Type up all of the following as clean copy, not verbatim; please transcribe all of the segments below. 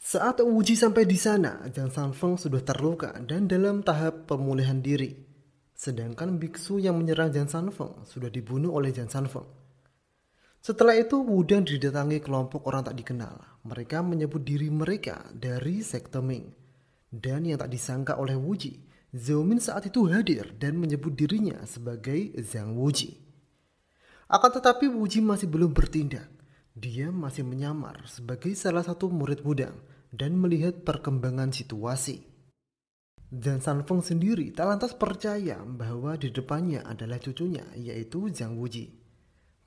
Saat Wuji sampai di sana, Zhang Sanfeng sudah terluka dan dalam tahap pemulihan diri. Sedangkan biksu yang menyerang Zhang Sanfeng sudah dibunuh oleh Zhang Sanfeng. Setelah itu, Wudang didatangi kelompok orang tak dikenal. Mereka menyebut diri mereka dari sekte Ming. Dan yang tak disangka oleh Wuji, Zhao Min saat itu hadir dan menyebut dirinya sebagai Zhang Wuji. Akan tetapi Wuji masih belum bertindak. Dia masih menyamar sebagai salah satu murid Wudang dan melihat perkembangan situasi. Zhang Sanfeng sendiri tak lantas percaya bahwa di depannya adalah cucunya, yaitu Zhang Wuji.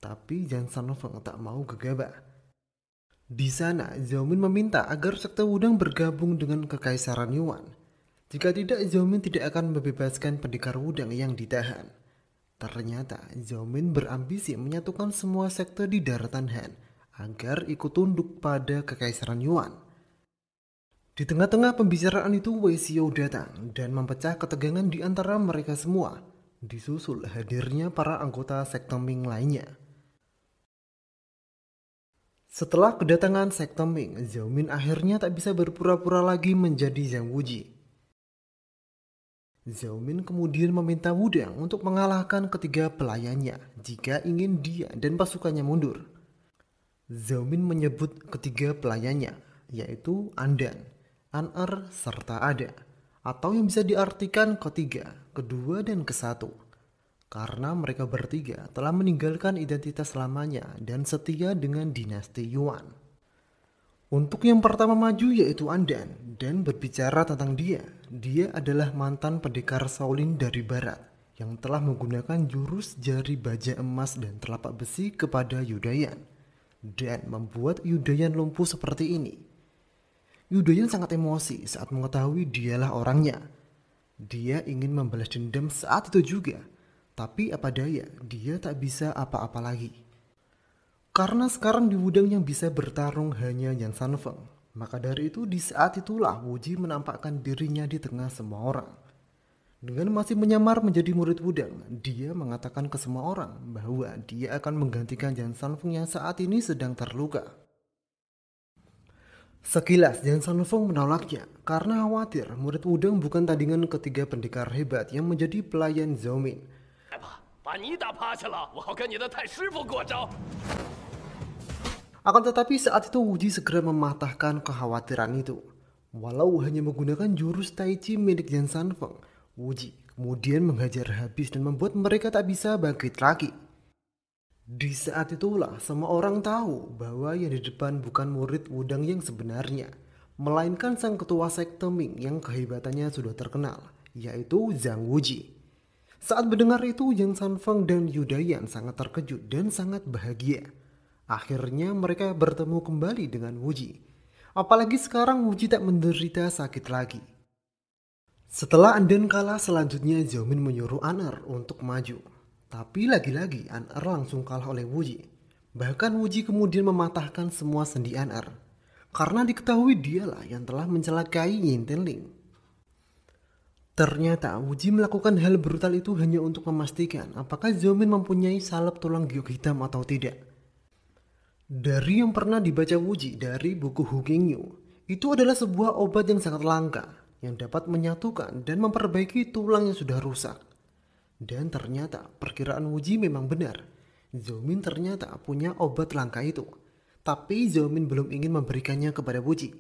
Tapi Zhang Sanfeng tak mau gegabah. Di sana, Zhao Min meminta agar sekte Wudang bergabung dengan Kekaisaran Yuan. Jika tidak, Zhao Min tidak akan membebaskan pendekar Wudang yang ditahan. Ternyata, Zhao Min berambisi menyatukan semua sekte di daratan Han agar ikut tunduk pada Kekaisaran Yuan. Di tengah-tengah pembicaraan itu, Wei Xiao datang dan memecah ketegangan di antara mereka semua, disusul hadirnya para anggota sekte Ming lainnya. Setelah kedatangan sekte Ming, Zhao Min akhirnya tak bisa berpura-pura lagi menjadi Zhang Wuji. Zhao Min kemudian meminta Wudang untuk mengalahkan ketiga pelayannya jika ingin dia dan pasukannya mundur. Zhao Min menyebut ketiga pelayannya, yaitu Andan, An-Er, serta Ada, atau yang bisa diartikan ketiga, kedua, dan kesatu. Karena mereka bertiga telah meninggalkan identitas lamanya dan setia dengan dinasti Yuan. Untuk yang pertama maju yaitu Andan, dan berbicara tentang dia adalah mantan pendekar Shaolin dari barat yang telah menggunakan jurus jari baja emas dan telapak besi kepada Yudayan dan membuat Yudayan lumpuh seperti ini. Yudayan sangat emosi saat mengetahui dialah orangnya. Dia ingin membalas dendam saat itu juga, tapi apa daya, dia tak bisa apa-apa lagi. Karena sekarang di Wudang yang bisa bertarung hanya Zhang Sanfeng, maka dari itu di saat itulah Wuji menampakkan dirinya di tengah semua orang. Dengan masih menyamar menjadi murid Wudang, dia mengatakan ke semua orang bahwa dia akan menggantikan Zhang Sanfeng yang saat ini sedang terluka. Sekilas Zhang Sanfeng menolaknya karena khawatir murid Wudang bukan tandingan ketiga pendekar hebat yang menjadi pelayan Zhao Min. Akan tetapi saat itu Wuji segera mematahkan kekhawatiran itu. Walau hanya menggunakan jurus Tai Chi milik Zhang Sanfeng, Wuji kemudian menghajar habis dan membuat mereka tak bisa bangkit lagi. Di saat itulah semua orang tahu bahwa yang di depan bukan murid Wudang yang sebenarnya, melainkan sang ketua sekte Ming yang kehebatannya sudah terkenal, yaitu Zhang Wuji. Saat mendengar itu, Zhang Sanfeng dan Yudayan sangat terkejut dan sangat bahagia. Akhirnya mereka bertemu kembali dengan Wuji. Apalagi sekarang Wuji tak menderita sakit lagi. Setelah Andan kalah, selanjutnya Zhao Min menyuruh An-Er untuk maju. Tapi lagi-lagi An-Er langsung kalah oleh Wuji. Bahkan Wuji kemudian mematahkan semua sendi An-Er. Karena diketahui dialah yang telah mencelakai Yin Tenling. Ternyata Wuji melakukan hal brutal itu hanya untuk memastikan apakah Zhao Min mempunyai salep tulang giok hitam atau tidak. Dari yang pernah dibaca Wuji dari buku Hu Qingyu, itu adalah sebuah obat yang sangat langka yang dapat menyatukan dan memperbaiki tulang yang sudah rusak. Dan ternyata perkiraan Wuji memang benar. Zhao Min ternyata punya obat langka itu. Tapi Zhao Min belum ingin memberikannya kepada Wuji.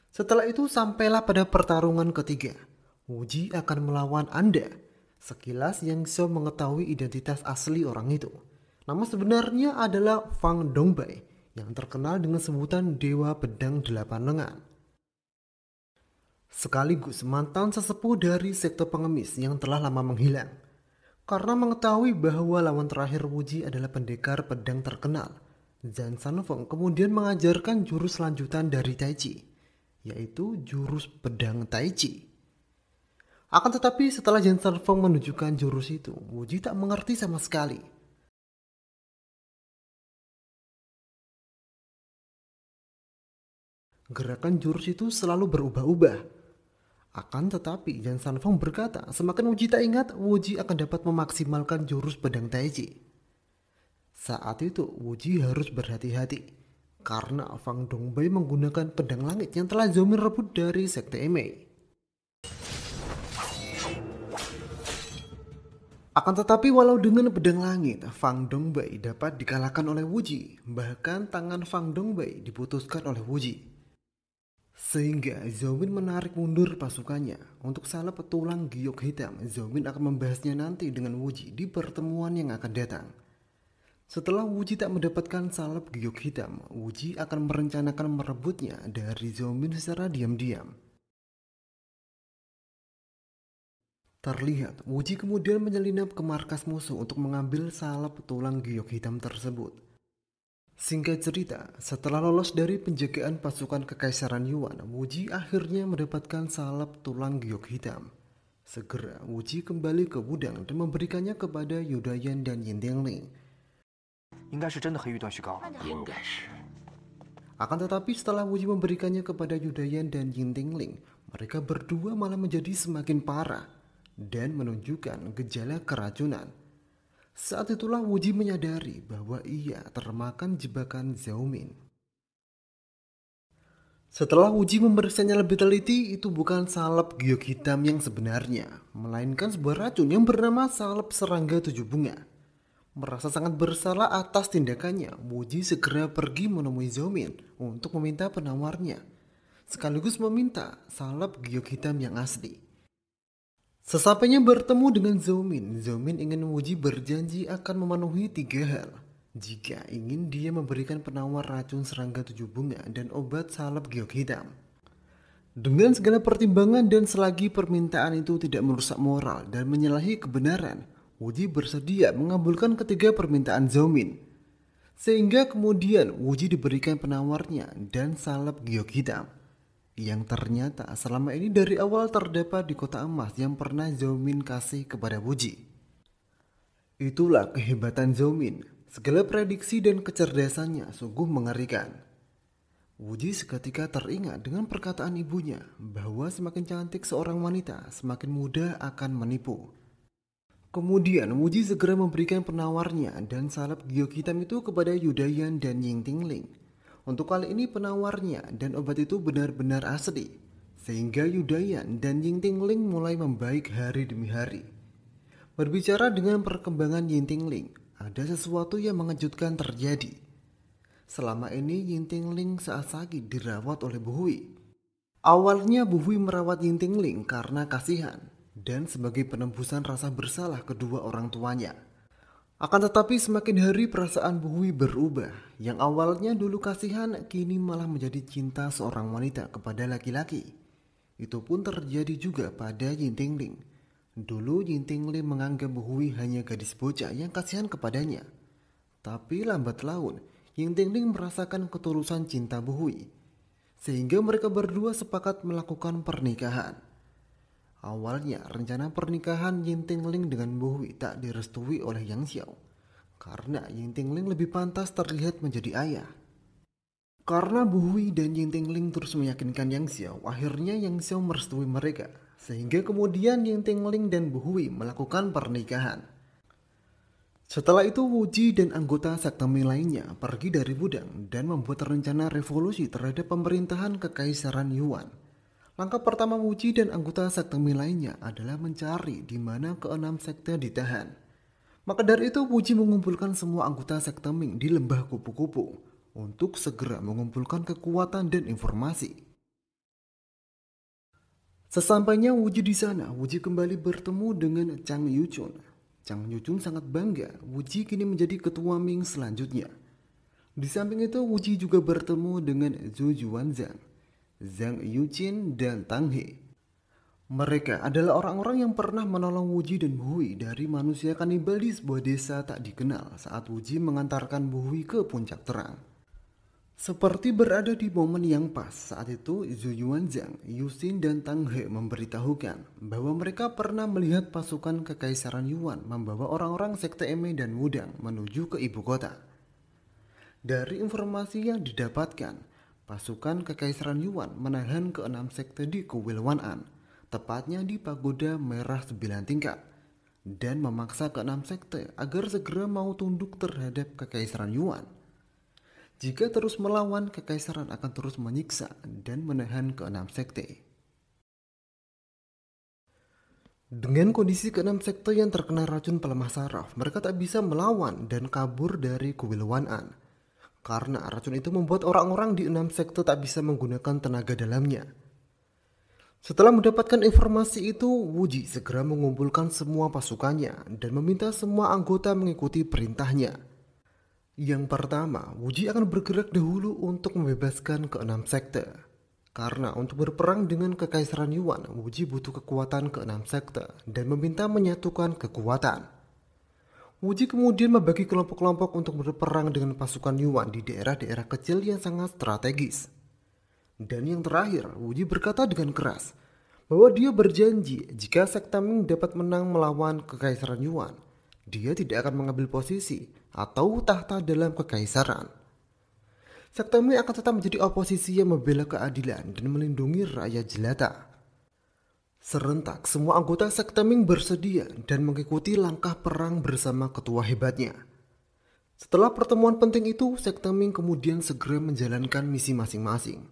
Setelah itu sampailah pada pertarungan ketiga. Wuji akan melawan Anda. Sekilas Yang Xiao mengetahui identitas asli orang itu. Nama sebenarnya adalah Fang Dongbai yang terkenal dengan sebutan Dewa Pedang Delapan Lengan. Sekaligus mantan sesepuh dari sekte pengemis yang telah lama menghilang. Karena mengetahui bahwa lawan terakhir Wuji adalah pendekar pedang terkenal, Zhang Sanfeng kemudian mengajarkan jurus lanjutan dari Tai Chi, yaitu jurus pedang Tai Chi. Akan tetapi setelah Zhang Sanfeng menunjukkan jurus itu, Wuji tak mengerti sama sekali. Gerakan jurus itu selalu berubah-ubah. Akan tetapi Zhang Sanfeng berkata semakin Wuji tak ingat, Wuji akan dapat memaksimalkan jurus pedang Tai Chi. Saat itu Wuji harus berhati-hati karena Fang Dongbei menggunakan pedang langit yang telah Zhou Min rebut dari sekte Emei. Akan tetapi walau dengan pedang langit, Fang Dongbei dapat dikalahkan oleh Wuji. Bahkan tangan Fang Dongbei diputuskan oleh Wuji. Sehingga Zhou Min menarik mundur pasukannya. Untuk salep tulang giok hitam, Zhou Min akan membahasnya nanti dengan Wuji di pertemuan yang akan datang. Setelah Wuji tak mendapatkan salep giok hitam, Wuji akan merencanakan merebutnya dari Zhou Min secara diam-diam. Terlihat, Wuji kemudian menyelinap ke markas musuh untuk mengambil salep tulang giok hitam tersebut. Singkat cerita, setelah lolos dari penjagaan pasukan Kekaisaran Yuan, Wuji akhirnya mendapatkan salep tulang giok hitam. Segera, Wuji kembali ke Wudang dan memberikannya kepada Yu Dayan dan Yin Dingling. Akan tetapi setelah Wuji memberikannya kepada Yu Dayan dan Yin Dingling, mereka berdua malah menjadi semakin parah dan menunjukkan gejala keracunan. Saat itulah Wuji menyadari bahwa ia termakan jebakan Zhou Min. Setelah Wuji memeriksanya lebih teliti, itu bukan salep giok hitam yang sebenarnya, melainkan sebuah racun yang bernama salep serangga 7 bunga. Merasa sangat bersalah atas tindakannya, Wuji segera pergi menemui Zhou Min untuk meminta penawarnya, sekaligus meminta salep giok hitam yang asli. Sesampainya bertemu dengan Zhou Min ingin Wuji berjanji akan memenuhi 3 hal. Jika ingin dia memberikan penawar racun serangga 7 bunga dan obat salep giok hitam. Dengan segala pertimbangan dan selagi permintaan itu tidak merusak moral dan menyalahi kebenaran, Wuji bersedia mengabulkan ketiga permintaan Zhou Min. Sehingga kemudian Wuji diberikan penawarnya dan salep giok hitam, yang ternyata selama ini dari awal terdapat di kota emas yang pernah Zhou Min kasih kepada Wuji. Itulah kehebatan Zhou Min. Segala prediksi dan kecerdasannya sungguh mengerikan. Wuji seketika teringat dengan perkataan ibunya bahwa semakin cantik seorang wanita, semakin mudah akan menipu. Kemudian Wuji segera memberikan penawarnya dan salep giok hitam itu kepada Yu Dayan dan Yin Dingling. Untuk kali ini penawarnya dan obat itu benar-benar asli, sehingga Yu Dayan dan Yin Dingling mulai membaik hari demi hari. Berbicara dengan perkembangan Yin Dingling, ada sesuatu yang mengejutkan terjadi. Selama ini Yin Dingling saat sakit dirawat oleh Bu Hui. Awalnya Bu Hui merawat Yin Dingling karena kasihan dan sebagai penembusan rasa bersalah kedua orang tuanya. Akan tetapi semakin hari perasaan Bu Hui berubah. Yang awalnya dulu kasihan, kini malah menjadi cinta seorang wanita kepada laki-laki. Itu pun terjadi juga pada Yin Dingling. Dulu Yin Dingling menganggap Bu Hui hanya gadis bocah yang kasihan kepadanya. Tapi lambat laun, Yin Dingling merasakan ketulusan cinta Bu Hui. Sehingga mereka berdua sepakat melakukan pernikahan. Awalnya rencana pernikahan Yin Dingling dengan Bu Hui tak direstui oleh Yang Xiao, karena Yin Dingling lebih pantas terlihat menjadi ayah. Karena Bu Hui dan Yin Dingling terus meyakinkan Yang Xiao, akhirnya Yang Xiao merestui mereka, sehingga kemudian Yin Dingling dan Bu Hui melakukan pernikahan. Setelah itu Wuji dan anggota sekte Ming lainnya pergi dari Wudang dan membuat rencana revolusi terhadap pemerintahan Kekaisaran Yuan. Langkah pertama Wuji dan anggota sekte Ming lainnya adalah mencari di mana keenam sekte ditahan. Maka dari itu Wuji mengumpulkan semua anggota sekte Ming di lembah kupu-kupu untuk segera mengumpulkan kekuatan dan informasi. Sesampainya Wuji di sana, Wuji kembali bertemu dengan Chang Yuchun. Chang Yuchun sangat bangga Wuji kini menjadi ketua Ming selanjutnya. Di samping itu Wuji juga bertemu dengan Zhu Juanzhang, Zhang Yuqin, dan Tang He. Mereka adalah orang-orang yang pernah menolong Wuji dan Bu Hui dari manusia kanibal di sebuah desa tak dikenal saat Wuji mengantarkan Bu Hui ke puncak terang. Seperti berada di momen yang pas, saat itu Zhu Yuanzhang, Yuxin, dan Tang He memberitahukan bahwa mereka pernah melihat pasukan Kekaisaran Yuan membawa orang-orang sekte Emei dan Wudang menuju ke ibu kota. Dari informasi yang didapatkan, pasukan Kekaisaran Yuan menahan keenam sekte di Kuil Wan'an, tepatnya di Pagoda Merah 9 tingkat, dan memaksa keenam sekte agar segera mau tunduk terhadap Kekaisaran Yuan. Jika terus melawan, kekaisaran akan terus menyiksa dan menahan keenam sekte. Dengan kondisi keenam sekte yang terkena racun pelemah saraf, mereka tak bisa melawan dan kabur dari kuil Wan An. Karena racun itu membuat orang-orang di enam sekte tak bisa menggunakan tenaga dalamnya. Setelah mendapatkan informasi itu, Wuji segera mengumpulkan semua pasukannya dan meminta semua anggota mengikuti perintahnya. Yang pertama, Wuji akan bergerak dahulu untuk membebaskan keenam sekte. Karena untuk berperang dengan kekaisaran Yuan, Wuji butuh kekuatan keenam sekte dan meminta menyatukan kekuatan. Wuji kemudian membagi kelompok-kelompok untuk berperang dengan pasukan Yuan di daerah-daerah kecil yang sangat strategis. Dan yang terakhir, Wuji berkata dengan keras bahwa dia berjanji jika sekte Ming dapat menang melawan kekaisaran Yuan, dia tidak akan mengambil posisi atau tahta dalam kekaisaran. Sekte Ming akan tetap menjadi oposisi yang membela keadilan dan melindungi rakyat jelata. Serentak, semua anggota sekte Ming bersedia dan mengikuti langkah perang bersama ketua hebatnya. Setelah pertemuan penting itu, sekte Ming kemudian segera menjalankan misi masing-masing.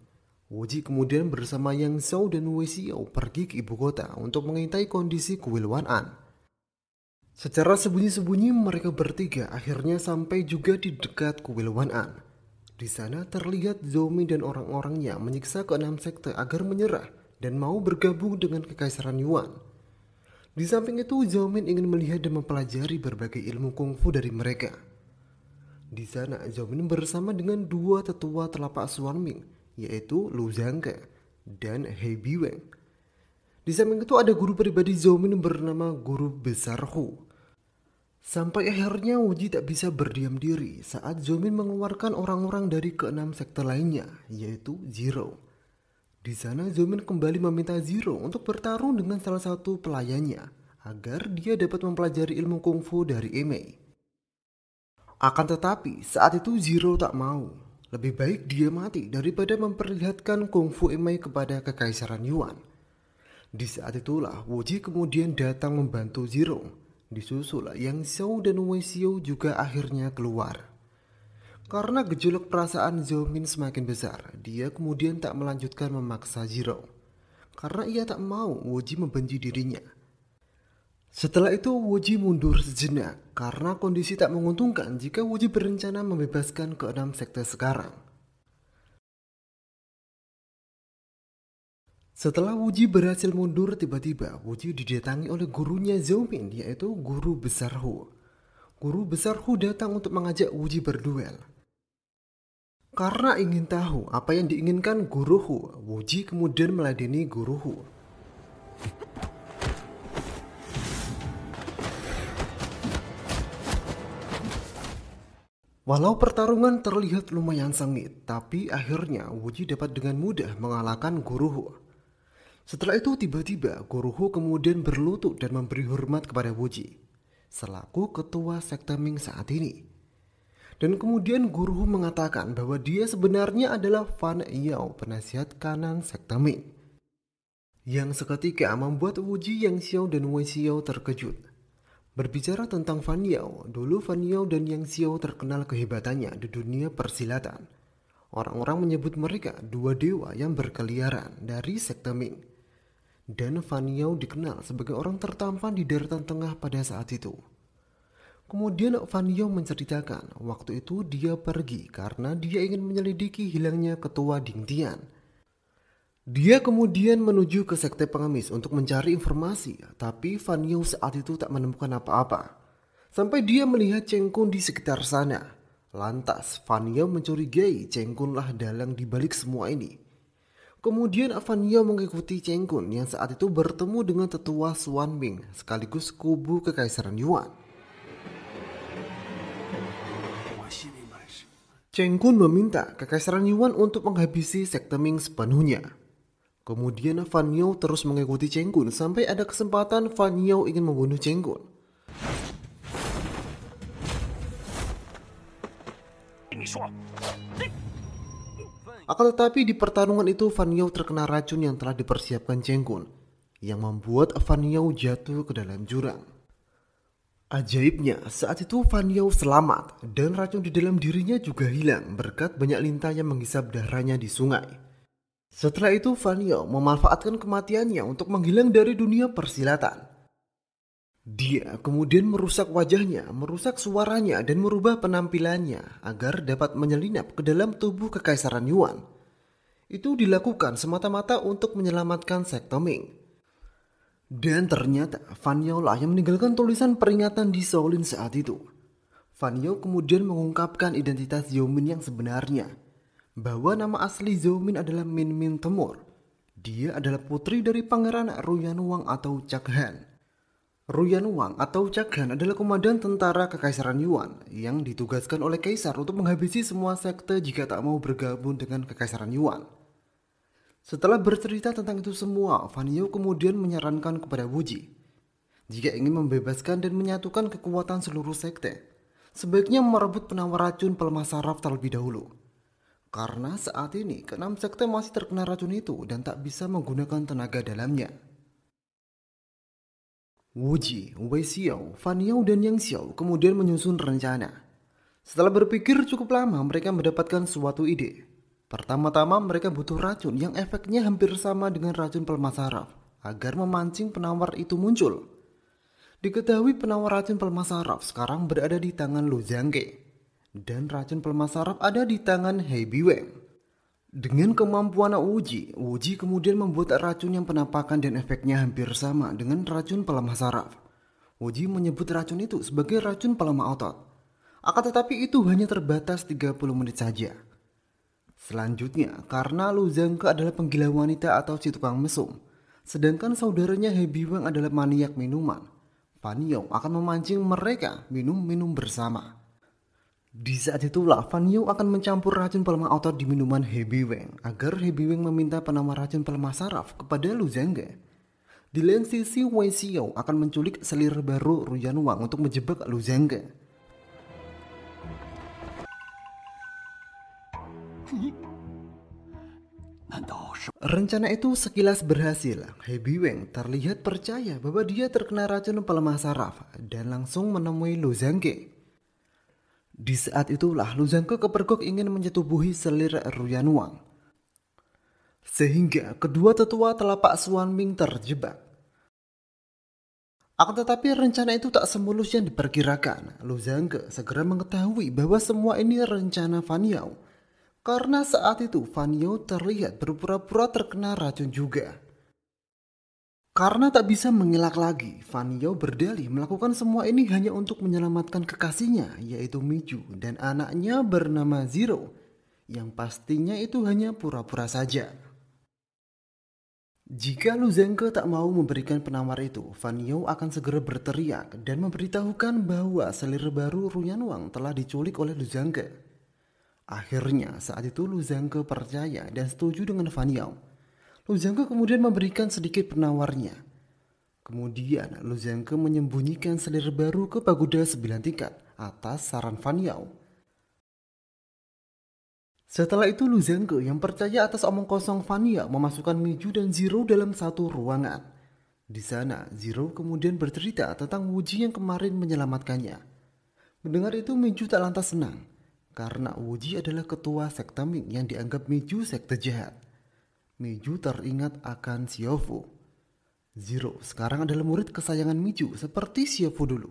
Wuji kemudian bersama Yang Xiao dan Wei Xiao pergi ke ibu kota untuk mengintai kondisi kuil Wan An. Secara sembunyi-sembunyi mereka bertiga akhirnya sampai juga di dekat kuil Wan An. Di sana terlihat Zhou Min dan orang-orangnya menyiksa keenam sekte agar menyerah dan mau bergabung dengan kekaisaran Yuan. Di samping itu, Zhou Min ingin melihat dan mempelajari berbagai ilmu kungfu dari mereka. Di sana, Zhou Min bersama dengan dua tetua telapak Xuan Ming, yaitu Lu Zhangke dan He Biweng. Di samping itu ada guru pribadi Zhou Min bernama Guru Besar Hu. Sampai akhirnya Wuji tak bisa berdiam diri saat Zhou Min mengeluarkan orang-orang dari keenam sekte lainnya, yaitu Zero. Di sana Zhou Min kembali meminta Zero untuk bertarung dengan salah satu pelayannya agar dia dapat mempelajari ilmu kungfu dari Emei. Akan tetapi saat itu Zero tak mau. Lebih baik dia mati daripada memperlihatkan kungfu Emei kepada kekaisaran Yuan. Di saat itulah Wuji kemudian datang membantu Zero. Disusul Yang Xiao dan Wei Xiao juga akhirnya keluar. Karena gejolak perasaan Zhou Min semakin besar, dia kemudian tak melanjutkan memaksa Zero. Karena ia tak mau Wuji membenci dirinya. Setelah itu Wuji mundur sejenak karena kondisi tak menguntungkan jika Wuji berencana membebaskan keenam sekte sekarang. Setelah Wuji berhasil mundur, tiba-tiba Wuji didatangi oleh gurunya Zhou Min, yaitu Guru Besar Hu. Guru Besar Hu datang untuk mengajak Wuji berduel. Karena ingin tahu apa yang diinginkan Guru Hu, Wuji kemudian meladeni Guru Hu. Walau pertarungan terlihat lumayan sengit, tapi akhirnya Wuji dapat dengan mudah mengalahkan Guru Hu. Setelah itu tiba-tiba Guru Hu kemudian berlutut dan memberi hormat kepada Wuji selaku ketua sekte Ming saat ini. Dan kemudian Guru Hu mengatakan bahwa dia sebenarnya adalah Fan Yao, penasihat kanan sekte Ming. Yang seketika membuat Wuji, Yang Xiao dan Wei Xiao terkejut. Berbicara tentang Fan Yao, dulu Fan Yao dan Yang Xiao terkenal kehebatannya di dunia persilatan. Orang-orang menyebut mereka dua dewa yang berkeliaran dari sekte Ming. Dan Fan Yao dikenal sebagai orang tertampan di daratan tengah pada saat itu. Kemudian Fan Yao menceritakan waktu itu dia pergi karena dia ingin menyelidiki hilangnya ketua Ding Tian. Dia kemudian menuju ke sekte pengemis untuk mencari informasi, tapi Fan Yao saat itu tak menemukan apa-apa. Sampai dia melihat Cheng Kun di sekitar sana. Lantas Fan Yao mencurigai Cheng Kunlah dalang di balik semua ini. Kemudian Fan Yao mengikuti Cheng Kun yang saat itu bertemu dengan tetua Xuan Ming sekaligus kubu kekaisaran Yuan. Cheng Kun meminta kekaisaran Yuan untuk menghabisi sekte Ming sepenuhnya. Kemudian Fan Yao terus mengikuti Cheng Kun sampai ada kesempatan Fan Yao ingin membunuh Cheng Kun. Akan tetapi di pertarungan itu Fan Yao terkena racun yang telah dipersiapkan Cheng Kun, yang membuat Fan Yao jatuh ke dalam jurang. Ajaibnya, saat itu Fan Yao selamat dan racun di dalam dirinya juga hilang berkat banyak lintah yang menghisap darahnya di sungai. Setelah itu Fan Yao memanfaatkan kematiannya untuk menghilang dari dunia persilatan. Dia kemudian merusak wajahnya, merusak suaranya, dan merubah penampilannya agar dapat menyelinap ke dalam tubuh Kekaisaran Yuan. Itu dilakukan semata-mata untuk menyelamatkan sekte Ming. Dan ternyata Fan Yao lah yang meninggalkan tulisan peringatan di Shaolin saat itu. Fan Yao kemudian mengungkapkan identitas Zhou Min yang sebenarnya, bahwa nama asli Zhou Min adalah Min Min Temur. Dia adalah putri dari Pangeran Ruyan Wang atau Cak Han. Ruyan Wang atau Cak Han adalah komandan tentara Kekaisaran Yuan yang ditugaskan oleh Kaisar untuk menghabisi semua sekte jika tak mau bergabung dengan Kekaisaran Yuan. Setelah bercerita tentang itu semua, Fan Yao kemudian menyarankan kepada Wuji, jika ingin membebaskan dan menyatukan kekuatan seluruh sekte, sebaiknya merebut penawar racun pelemah saraf terlebih dahulu. Karena saat ini keenam sekte masih terkena racun itu dan tak bisa menggunakan tenaga dalamnya. Wuji, Wei Xiao, Fan Yao dan Yang Xiao kemudian menyusun rencana. Setelah berpikir cukup lama, mereka mendapatkan suatu ide. Pertama-tama mereka butuh racun yang efeknya hampir sama dengan racun pelemah saraf agar memancing penawar itu muncul. Diketahui penawar racun pelemah saraf sekarang berada di tangan Lu Zhangke dan racun pelemah saraf ada di tangan He Biweng. Dengan kemampuan Wuji kemudian membuat racun yang penampakan dan efeknya hampir sama dengan racun pelemah saraf. Wuji menyebut racun itu sebagai racun pelemah otot. Akan tetapi itu hanya terbatas 30 menit saja. Selanjutnya, karena Lu Zhangke adalah penggila wanita atau si tukang mesum, sedangkan saudaranya He Biweng adalah maniak minuman, Fan Yao akan memancing mereka minum-minum bersama. Di saat itulah Fan Yao akan mencampur racun pelemah otot di minuman He Biweng agar He Biweng meminta penawar racun pelemah saraf kepada Lu Zhangke. Di lain sisi, Wei Xiao akan menculik selir baru Ruyan Wang untuk menjebak Lu Zhangke. Rencana itu sekilas berhasil. He Biweng terlihat percaya bahwa dia terkena racun pelemah saraf dan langsung menemui Lu Zhangke. Di saat itulah Lu Zhangke kepergok ingin menyetubuhi selir Ruyan Wang, sehingga kedua tetua telapak Suan Ming terjebak. Akan tetapi rencana itu tak semulus yang diperkirakan. Lu Zhangke segera mengetahui bahwa semua ini rencana Fan Yao. Karena saat itu Fan Yao terlihat berpura-pura terkena racun juga. Karena tak bisa mengelak lagi, Fan Yao berdalih melakukan semua ini hanya untuk menyelamatkan kekasihnya, yaitu Miju dan anaknya bernama Zero, yang pastinya itu hanya pura-pura saja. Jika Lu Zhangke tak mau memberikan penawar itu, Fan Yao akan segera berteriak dan memberitahukan bahwa selir baru Ruyan Wang telah diculik oleh Lu Zhangke. Akhirnya saat itu Lu Zhangke percaya dan setuju dengan Fan Yao. Lu Zhangke kemudian memberikan sedikit penawarnya. Kemudian Lu Zhangke menyembunyikan selir baru ke pagoda 9 tingkat atas saran Fan Yao. Setelah itu Lu Zhangke yang percaya atas omong kosong Fan Yao memasukkan Miju dan Zero dalam satu ruangan. Di sana Zero kemudian bercerita tentang Wuji yang kemarin menyelamatkannya. Mendengar itu Miju tak lantas senang. Karena Wuji adalah ketua sekte Ming yang dianggap Miju sekte jahat. Miju teringat akan Xiaofu. Zero sekarang adalah murid kesayangan Miju seperti Xiaofu dulu.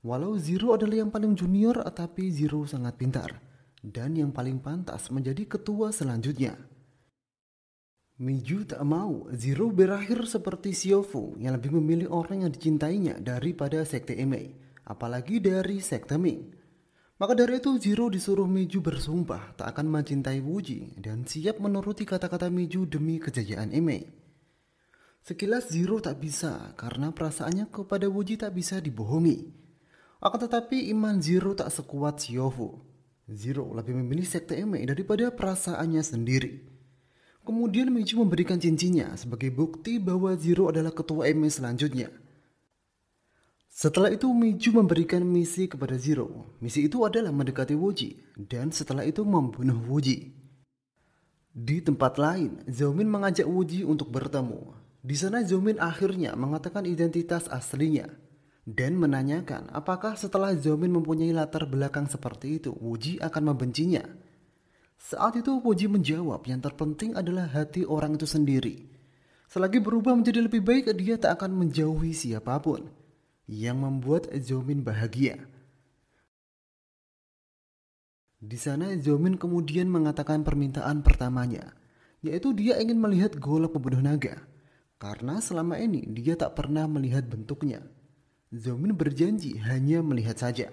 Walau Zero adalah yang paling junior, tapi Zero sangat pintar dan yang paling pantas menjadi ketua selanjutnya. Miju tak mau Zero berakhir seperti Xiaofu yang lebih memilih orang yang dicintainya daripada sekte Emei, apalagi dari sekte Ming. Maka dari itu Zero disuruh Miju bersumpah tak akan mencintai Wuji dan siap menuruti kata-kata Miju demi kejayaan Emei. Sekilas Zero tak bisa karena perasaannya kepada Wuji tak bisa dibohongi. Akan tetapi iman Zero tak sekuat Xiaofu. Zero lebih memilih sekte Emei daripada perasaannya sendiri. Kemudian Miju memberikan cincinnya sebagai bukti bahwa Zero adalah ketua Emei selanjutnya. Setelah itu Miju memberikan misi kepada Zero. Misi itu adalah mendekati Wuji dan setelah itu membunuh Wuji. Di tempat lain, Zhao Min mengajak Wuji untuk bertemu. Di sana Zhao Min akhirnya mengatakan identitas aslinya. dan menanyakan apakah setelah Zhao Min mempunyai latar belakang seperti itu, Wuji akan membencinya. Saat itu Wuji menjawab yang terpenting adalah hati orang itu sendiri. Selagi berubah menjadi lebih baik, dia tak akan menjauhi siapapun. Yang membuat Zhao Min bahagia. Di sana Zhao Min kemudian mengatakan permintaan pertamanya, yaitu dia ingin melihat golok pembunuh naga. Karena selama ini dia tak pernah melihat bentuknya. Zhao Min berjanji hanya melihat saja.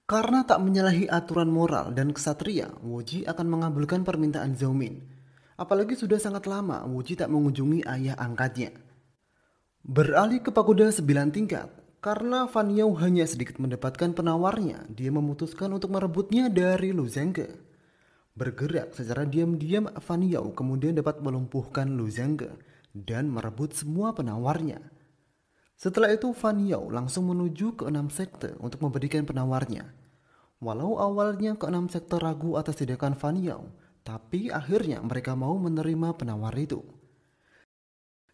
Karena tak menyalahi aturan moral dan kesatria, Wuji akan mengabulkan permintaan Zhao Min. Apalagi sudah sangat lama Wuji tak mengunjungi ayah angkatnya. Beralih ke pagoda 9 tingkat, karena Fan Yao hanya sedikit mendapatkan penawarnya, dia memutuskan untuk merebutnya dari Lu Zhengke. Bergerak secara diam-diam, Fan Yao kemudian dapat melumpuhkan Lu Zhengke dan merebut semua penawarnya. Setelah itu Fan Yao langsung menuju ke 6 sekte untuk memberikan penawarnya. Walau awalnya ke 6 sekte ragu atas tindakan Fan Yao, tapi akhirnya mereka mau menerima penawar itu.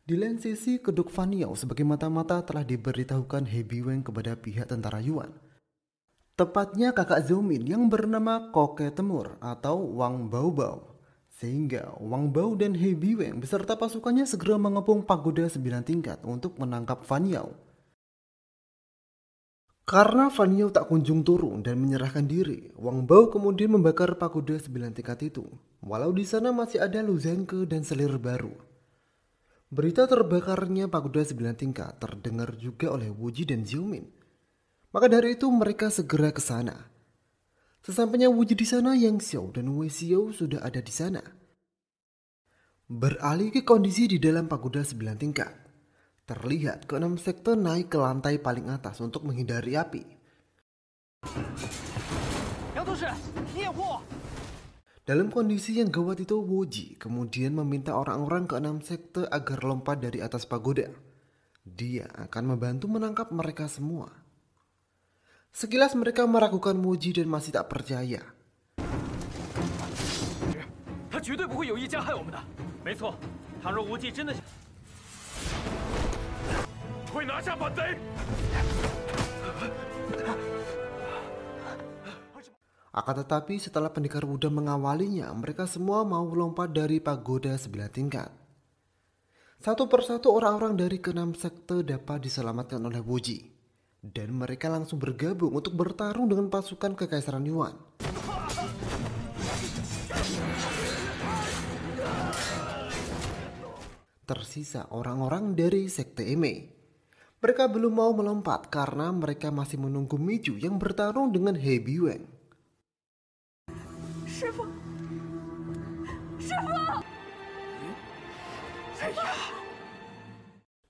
Di lain sisi, kedok Fan Yao sebagai mata-mata telah diberitahukan He Biweng kepada pihak tentara Yuan. Tepatnya kakak Zhao Min yang bernama Koke Temur atau Wang Baobao. Sehingga Wang Bao dan He Biweng beserta pasukannya segera mengepung pagoda 9 tingkat untuk menangkap Fan Yao. Karena Fan Yao tak kunjung turun dan menyerahkan diri, Wang Bao kemudian membakar pagoda 9 tingkat itu. Walau di sana masih ada Lu Zhengke dan selir baru. Berita terbakarnya pagoda 9 tingkat terdengar juga oleh Wuji dan Zhao Min. Maka dari itu mereka segera ke sana. Sesampainya Wuji di sana, Yang Xiao dan Wei Xiao sudah ada di sana. Beralih ke kondisi di dalam pagoda 9 tingkat. Terlihat ke-6 sekte naik ke lantai paling atas untuk menghindari api. Dalam kondisi yang gawat itu, Wuji kemudian meminta orang-orang ke-6 sekte agar lompat dari atas pagoda. Dia akan membantu menangkap mereka semua. Sekilas mereka meragukan Wuji dan masih tak percaya. Akan tetapi setelah pendekar muda mengawalinya, mereka semua mau lompat dari pagoda 9 tingkat. Satu persatu orang-orang dari ke-6 sekte dapat diselamatkan oleh Wuji. Dan mereka langsung bergabung untuk bertarung dengan pasukan Kekaisaran Yuan. Tersisa orang-orang dari sekte Emei. Mereka belum mau melompat karena mereka masih menunggu Miju yang bertarung dengan He Biweng.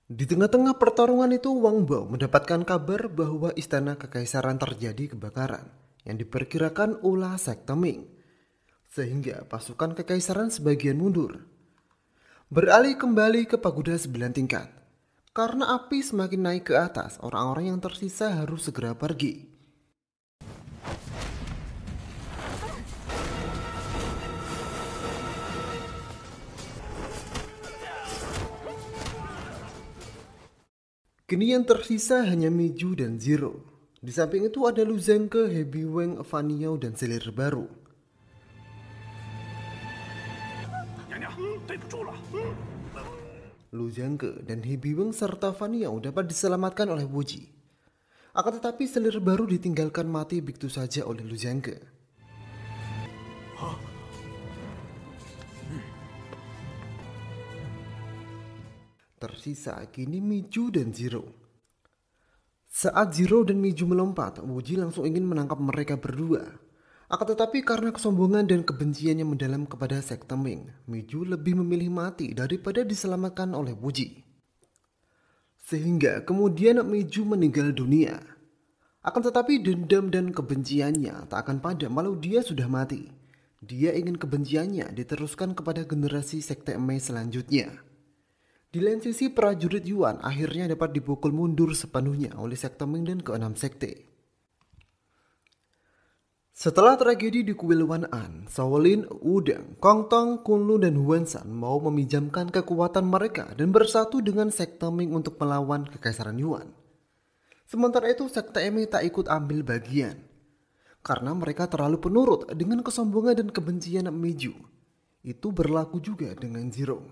Di tengah-tengah pertarungan itu, Wang Bao mendapatkan kabar bahwa istana kekaisaran terjadi kebakaran yang diperkirakan ulah sekte Ming, sehingga pasukan kekaisaran sebagian mundur. Beralih kembali ke pagoda 9 tingkat. Karena api semakin naik ke atas, orang-orang yang tersisa harus segera pergi. Kini yang tersisa hanya Miju dan Zero. Di samping itu ada Lu Zhengke, He Biweng, Fan Yao, dan selir baru. Lu Zhengke dan He Biweng serta Fan Yao dapat diselamatkan oleh Wuji. Akan tetapi selir baru ditinggalkan mati begitu saja oleh Lu Zhengke. Tersisa kini Miju dan Zero. Saat Zero dan Miju melompat, Wuji langsung ingin menangkap mereka berdua. Akan tetapi karena kesombongan dan kebencian yang mendalam kepada sekte Ming, Miju lebih memilih mati daripada diselamatkan oleh Wuji. Sehingga kemudian Miju meninggal dunia. Akan tetapi dendam dan kebenciannya tak akan padam walau dia sudah mati. Dia ingin kebenciannya diteruskan kepada generasi sekte Emei selanjutnya. Di lain sisi, prajurit Yuan akhirnya dapat dipukul mundur sepenuhnya oleh sekte Ming dan ke-6 sekte. Setelah tragedi di kuil Wan An, Shaolin, Wudang, Kongtong, Kunlun, dan Huanshan mau meminjamkan kekuatan mereka dan bersatu dengan sekte Ming untuk melawan Kekaisaran Yuan. Sementara itu, sekte Ming tak ikut ambil bagian karena mereka terlalu penurut dengan kesombongan dan kebencian Meiju. Itu berlaku juga dengan Zero.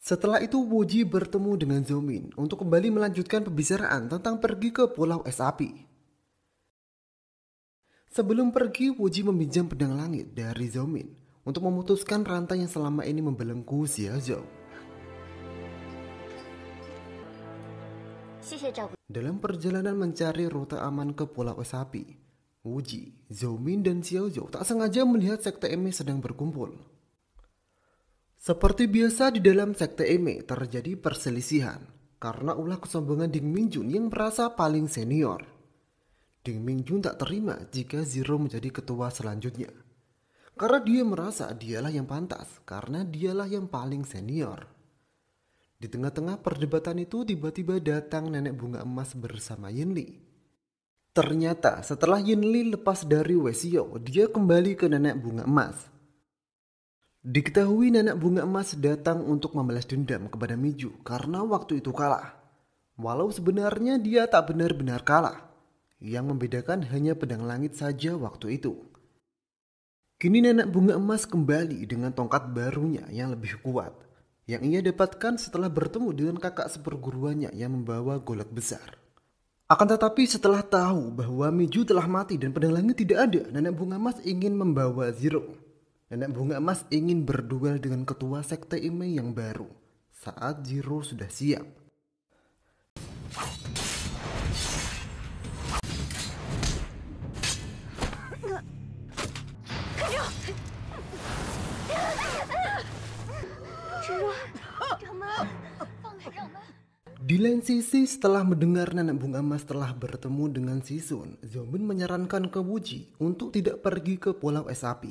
Setelah itu, Wuji bertemu dengan Zhou Min untuk kembali melanjutkan pembicaraan tentang pergi ke Pulau Es Api. Sebelum pergi, Wuji meminjam pedang langit dari Zhou Min untuk memutuskan rantai yang selama ini membelenggu Xia Zhou. Dalam perjalanan mencari rute aman ke Pulau Es Api, Wuji, Zhou Min, dan Xiao Zhou tak sengaja melihat sekte Eme sedang berkumpul. Seperti biasa di dalam sekte Eme terjadi perselisihan karena ulah kesombongan Ding Mingjun yang merasa paling senior. Ding Mingjun tak terima jika Zero menjadi ketua selanjutnya. Karena dia merasa dialah yang pantas, karena dialah yang paling senior. Di tengah-tengah perdebatan itu tiba-tiba datang nenek bunga emas bersama Yin Li. Ternyata setelah Yin Li lepas dari Weixio, dia kembali ke nenek bunga emas. Diketahui nenek bunga emas datang untuk membalas dendam kepada Meiju karena waktu itu kalah. Walau sebenarnya dia tak benar-benar kalah. Yang membedakan hanya pedang langit saja waktu itu. Kini nenek bunga emas kembali dengan tongkat barunya yang lebih kuat, yang ia dapatkan setelah bertemu dengan kakak seperguruannya yang membawa golok besar. Akan tetapi setelah tahu bahwa Meiju telah mati dan pedang langit tidak ada, nenek bunga emas ingin membawa Zero. Nenek bunga emas ingin berduel dengan ketua sekte Ime yang baru saat Zero sudah siap. Di lain sisi, setelah mendengar nenek bunga emas telah bertemu dengan Sisun, Zhou Min menyarankan ke Wuji untuk tidak pergi ke Pulau Es Api,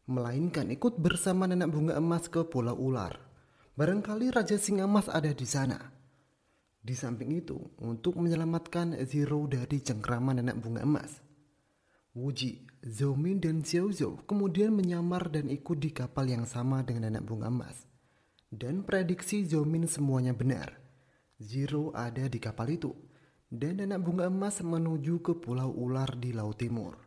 melainkan ikut bersama nenek bunga emas ke Pulau Ular. Barangkali Raja Singa Emas ada di sana. Di samping itu, untuk menyelamatkan Zero dari cengkraman nenek bunga emas, Wuji, Zhou Min, dan Xiao Zhou kemudian menyamar dan ikut di kapal yang sama dengan nenek bunga emas. Dan prediksi Zhou Min semuanya benar. Zero ada di kapal itu, dan nenek bunga emas menuju ke Pulau Ular di Laut Timur.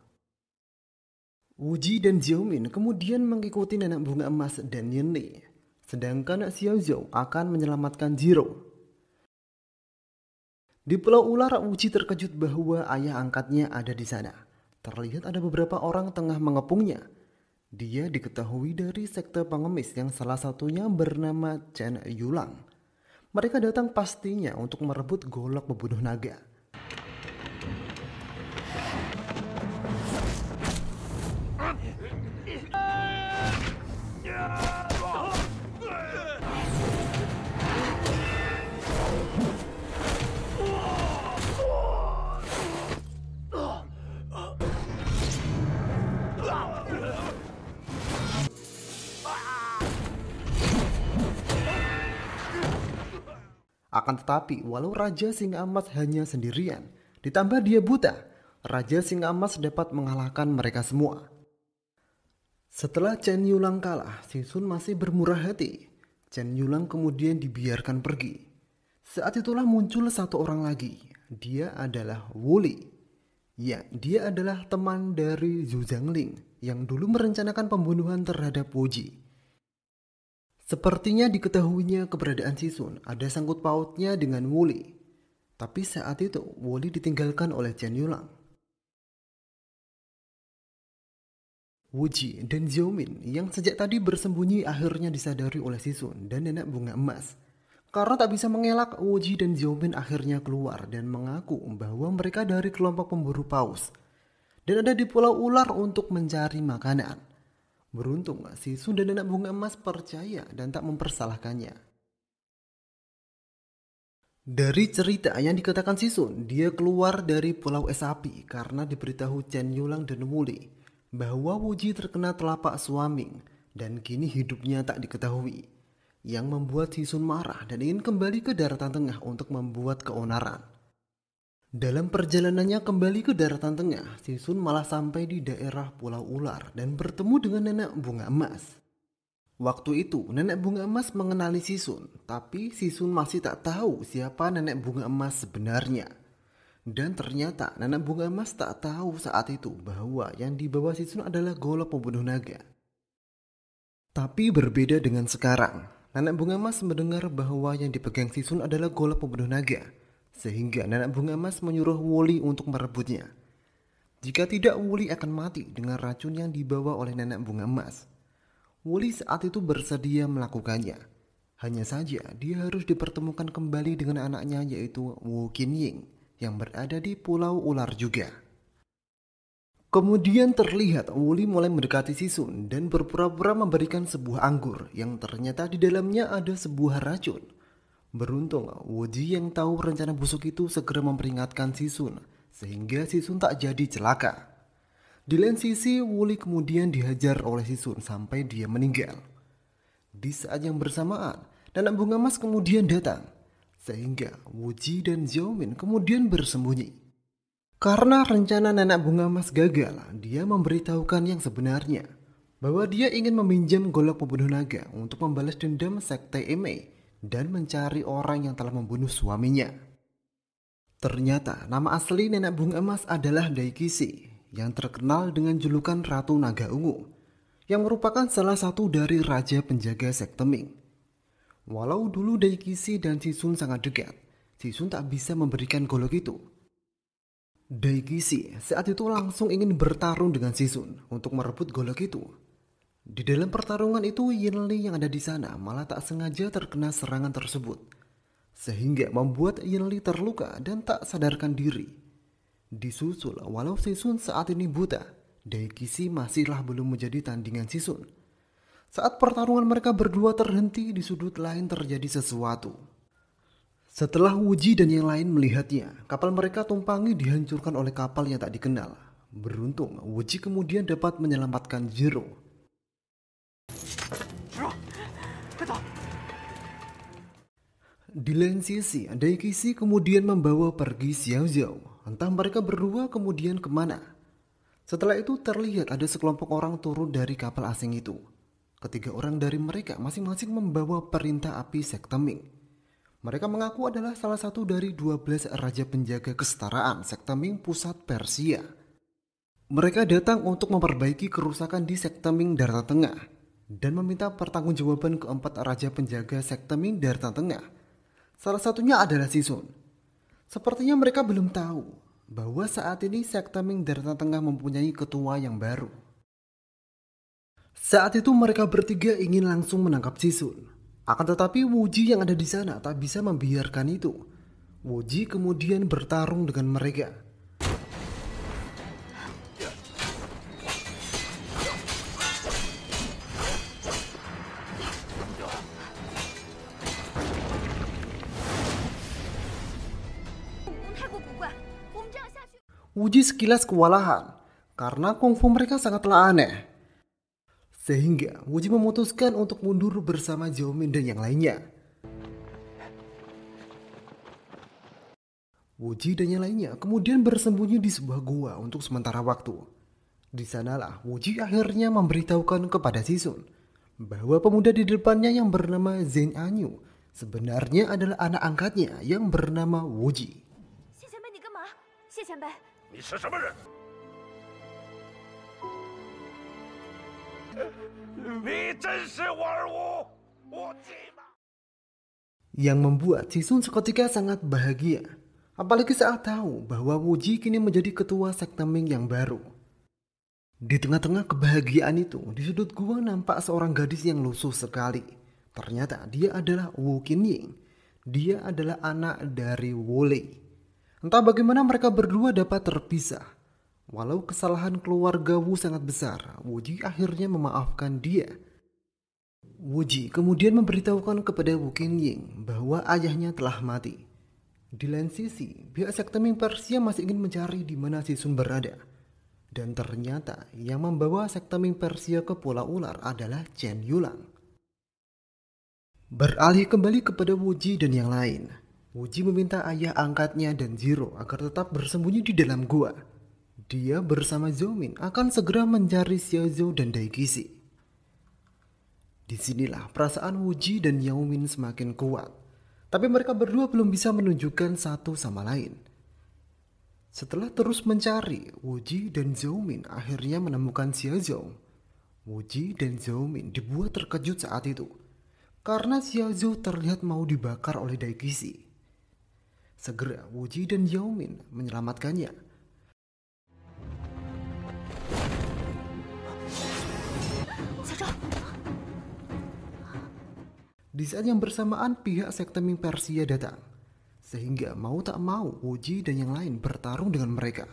Wuji dan Zhou Min kemudian mengikuti nenek bunga emas dan Yin Li, sedangkan Xiao Zhou akan menyelamatkan Zero. Di Pulau Ular, Wuji terkejut bahwa ayah angkatnya ada di sana. Terlihat ada beberapa orang tengah mengepungnya. Dia diketahui dari sekte pengemis yang salah satunya bernama Chen Yulang. Mereka datang pastinya untuk merebut golok pembunuh naga. Akan tetapi, walau Raja Singa Emas hanya sendirian, ditambah dia buta, Raja Singa Emas dapat mengalahkan mereka semua. Setelah Chen Yulang kalah, Sisun masih bermurah hati. Chen Yulang kemudian dibiarkan pergi. Saat itulah muncul satu orang lagi. Dia adalah Wuli. Ya, dia adalah teman dari Zhu Zhangling yang dulu merencanakan pembunuhan terhadap Wuji. Sepertinya diketahuinya keberadaan Sisun ada sangkut pautnya dengan Wuli. Tapi saat itu Wuli ditinggalkan oleh Chen Yulang. Wuji dan Zhou Min yang sejak tadi bersembunyi akhirnya disadari oleh Sisun dan nenek bunga emas. Karena tak bisa mengelak, Wuji dan Zhou Min akhirnya keluar dan mengaku bahwa mereka dari kelompok pemburu paus dan ada di Pulau Ular untuk mencari makanan. Beruntung, Sisun dan nenek bunga emas percaya dan tak mempersalahkannya. Dari cerita yang dikatakan Sisun, dia keluar dari Pulau Es Api karena diberitahu Chen Yulang dan Wuli bahwa Wuji terkena telapak suaming dan kini hidupnya tak diketahui, yang membuat Sisun marah dan ingin kembali ke daratan tengah untuk membuat keonaran. Dalam perjalanannya kembali ke daratan tengah, si Sun malah sampai di daerah Pulau Ular dan bertemu dengan nenek bunga emas. Waktu itu, nenek bunga emas mengenali si Sun, tapi si Sun masih tak tahu siapa nenek bunga emas sebenarnya. Dan ternyata nenek bunga emas tak tahu saat itu bahwa yang dibawa si Sun adalah golok pembunuh naga. Tapi berbeda dengan sekarang, nenek bunga emas mendengar bahwa yang dipegang si Sun adalah golok pembunuh naga, sehingga nenek bunga emas menyuruh Wuli untuk merebutnya. Jika tidak, Wuli akan mati dengan racun yang dibawa oleh nenek bunga emas. Wuli saat itu bersedia melakukannya. Hanya saja dia harus dipertemukan kembali dengan anaknya yaitu Wu Qinying yang berada di Pulau Ular juga. Kemudian terlihat Wuli mulai mendekati si Sun dan berpura-pura memberikan sebuah anggur yang ternyata di dalamnya ada sebuah racun. Beruntung Wuji yang tahu rencana busuk itu segera memperingatkan si Sun sehingga si Sun tak jadi celaka. Di lain sisi Wuli kemudian dihajar oleh si Sun sampai dia meninggal. Di saat yang bersamaan nenek bunga emas kemudian datang sehingga Wuji dan Xiaomin kemudian bersembunyi. Karena rencana nenek bunga emas gagal, dia memberitahukan yang sebenarnya, bahwa dia ingin meminjam golok pembunuh naga untuk membalas dendam sekte Emei dan mencari orang yang telah membunuh suaminya. Ternyata nama asli nenek bunga emas adalah Daikisi, yang terkenal dengan julukan Ratu Naga Ungu, yang merupakan salah satu dari raja penjaga sekte Ming. Walau dulu Daikisi dan si Sun sangat dekat, si Sun tak bisa memberikan golok itu. Daikisi saat itu langsung ingin bertarung dengan si Sun untuk merebut golok itu. Di dalam pertarungan itu Yinli yang ada di sana malah tak sengaja terkena serangan tersebut, sehingga membuat Yinli terluka dan tak sadarkan diri. Disusul walau si Sun saat ini buta, Daikisi masihlah belum menjadi tandingan si Sun. Saat pertarungan mereka berdua terhenti, di sudut lain terjadi sesuatu. Setelah Wuji dan yang lain melihatnya, kapal mereka tumpangi dihancurkan oleh kapal yang tak dikenal. Beruntung, Wuji kemudian dapat menyelamatkan Zero. Di lain sisi, Daikisi kemudian membawa pergi Xiao Xiao. Entah mereka berdua kemudian kemana. Setelah itu terlihat ada sekelompok orang turun dari kapal asing itu. Ketiga orang dari mereka masing-masing membawa perintah api sekte Ming. Mereka mengaku adalah salah satu dari 12 raja penjaga kesetaraan sekte Ming pusat Persia. Mereka datang untuk memperbaiki kerusakan di sekte Ming Daratan Tengah dan meminta pertanggungjawaban keempat raja penjaga sekte Ming Daratan Tengah. Salah satunya adalah si Sun. Sepertinya mereka belum tahu bahwa saat ini sekte Ming Daratan Tengah mempunyai ketua yang baru. Saat itu mereka bertiga ingin langsung menangkap si Sun. Akan tetapi Wuji yang ada di sana tak bisa membiarkan itu. Wuji kemudian bertarung dengan mereka. Wuji sekilas kewalahan karena kungfu mereka sangatlah aneh. Sehingga Wuji memutuskan untuk mundur bersama Xiaomin dan yang lainnya. Wuji dan yang lainnya kemudian bersembunyi di sebuah gua untuk sementara waktu. Di sanalah Wuji akhirnya memberitahukan kepada si Sun bahwa pemuda di depannya yang bernama Zhen Anyu sebenarnya adalah anak angkatnya yang bernama Wuji. Yang membuat si Sun seketika sangat bahagia, apalagi saat tahu bahwa Wuji kini menjadi ketua sekte Ming yang baru. Di tengah-tengah kebahagiaan itu, di sudut gua nampak seorang gadis yang lusuh sekali. Ternyata dia adalah Wu Qinying. Dia adalah anak dari Wuli. Entah bagaimana mereka berdua dapat terpisah. Walau kesalahan keluarga Wu sangat besar, Wuji akhirnya memaafkan dia. Wuji kemudian memberitahukan kepada Wu Qinying bahwa ayahnya telah mati. Di lain sisi, pihak sekte Ming Persia masih ingin mencari di mana si Sun berada. Dan ternyata yang membawa sekte Ming Persia ke Pulau Ular adalah Chen Yulang. Beralih kembali kepada Wuji dan yang lain. Wuji meminta ayah angkatnya dan Zero agar tetap bersembunyi di dalam gua. Dia bersama Zhoumin akan segera mencari Xiaozhou dan Daikisi. Disinilah perasaan Wuji dan Yaomin semakin kuat. Tapi mereka berdua belum bisa menunjukkan satu sama lain. Setelah terus mencari, Wuji dan Zhoumin akhirnya menemukan Xiaozhou. Wuji dan Zhoumin dibuat terkejut saat itu karena Xiaozhou terlihat mau dibakar oleh Daikisi. Segera Wuji dan Yaomin menyelamatkannya. Di saat yang bersamaan pihak sekte Ming Persia datang, sehingga mau tak mau Wuji dan yang lain bertarung dengan mereka.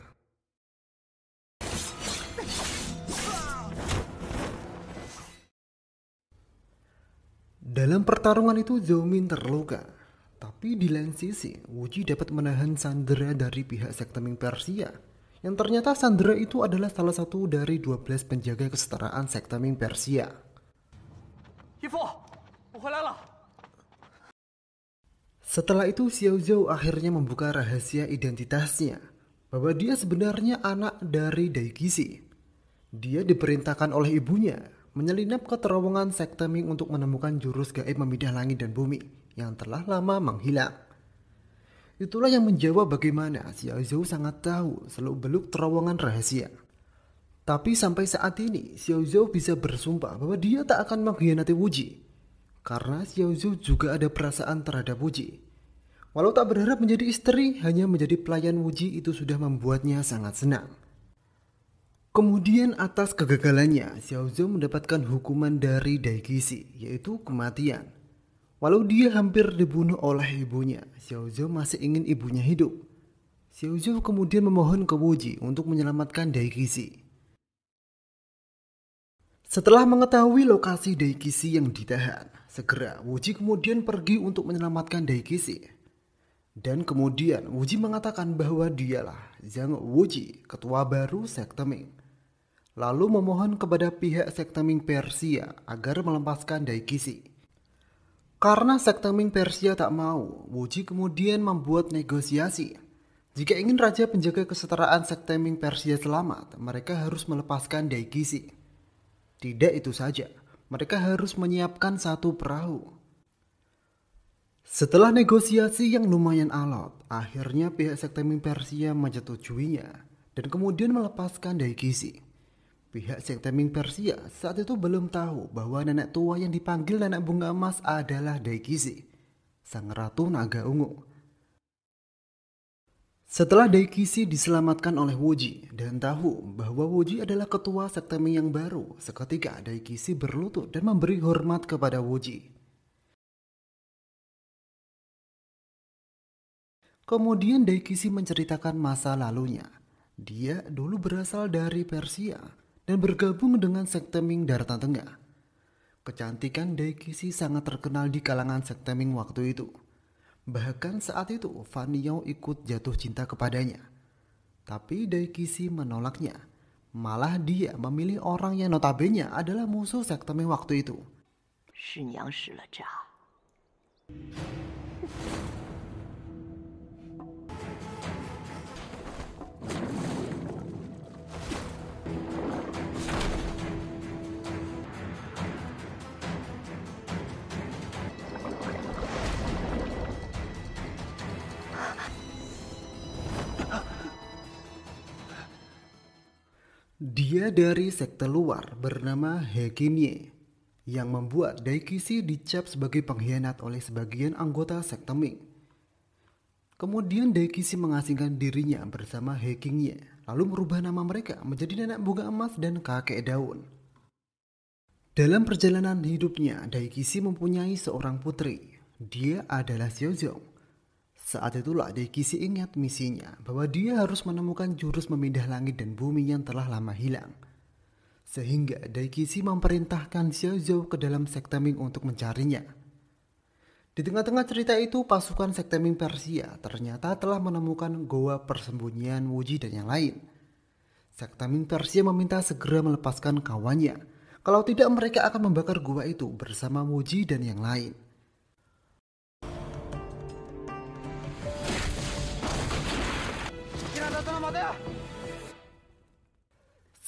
Dalam pertarungan itu Zhoumin terluka. Tapi di lain sisi, Wuji dapat menahan sandera dari pihak sekte Ming Persia. Yang ternyata sandera itu adalah salah satu dari 12 penjaga kesetaraan sekte Ming Persia. Setelah itu Xiaozhou akhirnya membuka rahasia identitasnya, bahwa dia sebenarnya anak dari Daikisi. Dia diperintahkan oleh ibunya menyelinap ke terowongan sekte Ming untuk menemukan jurus gaib memidah langit dan bumi yang telah lama menghilang. Itulah yang menjawab bagaimana Xiaozhou sangat tahu seluk-beluk terowongan rahasia. Tapi sampai saat ini Xiaozhou bisa bersumpah bahwa dia tak akan mengkhianati Wuji, karena Xiaozhou juga ada perasaan terhadap Wuji. Walau tak berharap menjadi istri, hanya menjadi pelayan Wuji itu sudah membuatnya sangat senang. Kemudian atas kegagalannya, Xiaozhou mendapatkan hukuman dari Daikisi, yaitu kematian. Walau dia hampir dibunuh oleh ibunya, Xiaozhou masih ingin ibunya hidup. Xiaozhou kemudian memohon ke Wuji untuk menyelamatkan Daikisi. Setelah mengetahui lokasi Daikisi yang ditahan, segera Wuji kemudian pergi untuk menyelamatkan Daikisi. Dan kemudian Wuji mengatakan bahwa dialah Zhang Wuji, ketua baru sekte Ming. Lalu memohon kepada pihak sekte Ming Persia agar melepaskan Daikisi. Karena sekte Ming Persia tak mau, Wuji kemudian membuat negosiasi. Jika ingin raja penjaga kesetaraan sekte Ming Persia selamat, mereka harus melepaskan Daikisi. Tidak itu saja, mereka harus menyiapkan satu perahu. Setelah negosiasi yang lumayan alot, akhirnya pihak sekte Ming Persia menyetujuinya dan kemudian melepaskan Daikisi. Pihak sekte Ming Persia saat itu belum tahu bahwa nenek tua yang dipanggil nenek bunga emas adalah Daikisi, sang ratu naga ungu. Setelah Daikisi diselamatkan oleh Wuji dan tahu bahwa Wuji adalah ketua sekte Ming yang baru, seketika Daikisi berlutut dan memberi hormat kepada Wuji. Kemudian Daikisi menceritakan masa lalunya. Dia dulu berasal dari Persia dan bergabung dengan sekte Ming Daratan Tengah. Kecantikan Daikisi sangat terkenal di kalangan sekte Ming waktu itu. Bahkan saat itu Fan Yao ikut jatuh cinta kepadanya. Tapi Daikisi menolaknya. Malah dia memilih orang yang notabene adalah musuh sekte Ming waktu itu. Dia dari sekte luar bernama Hekinye yang membuat Daikisi dicap sebagai pengkhianat oleh sebagian anggota sekte Ming. Kemudian Daikisi mengasingkan dirinya bersama Hekinye, lalu merubah nama mereka menjadi nenek bunga emas dan kakek daun. Dalam perjalanan hidupnya, Daikisi mempunyai seorang putri. Dia adalah Xiaozhou. Saat itulah Daikisi ingat misinya bahwa dia harus menemukan jurus memindah langit dan bumi yang telah lama hilang. Sehingga Daikisi memerintahkan Xiaozhou ke dalam sekte Ming untuk mencarinya. Di tengah-tengah cerita itu, pasukan sekte Ming Persia ternyata telah menemukan goa persembunyian Wuji dan yang lain. Sekte Ming Persia meminta segera melepaskan kawannya. Kalau tidak mereka akan membakar goa itu bersama Wuji dan yang lain.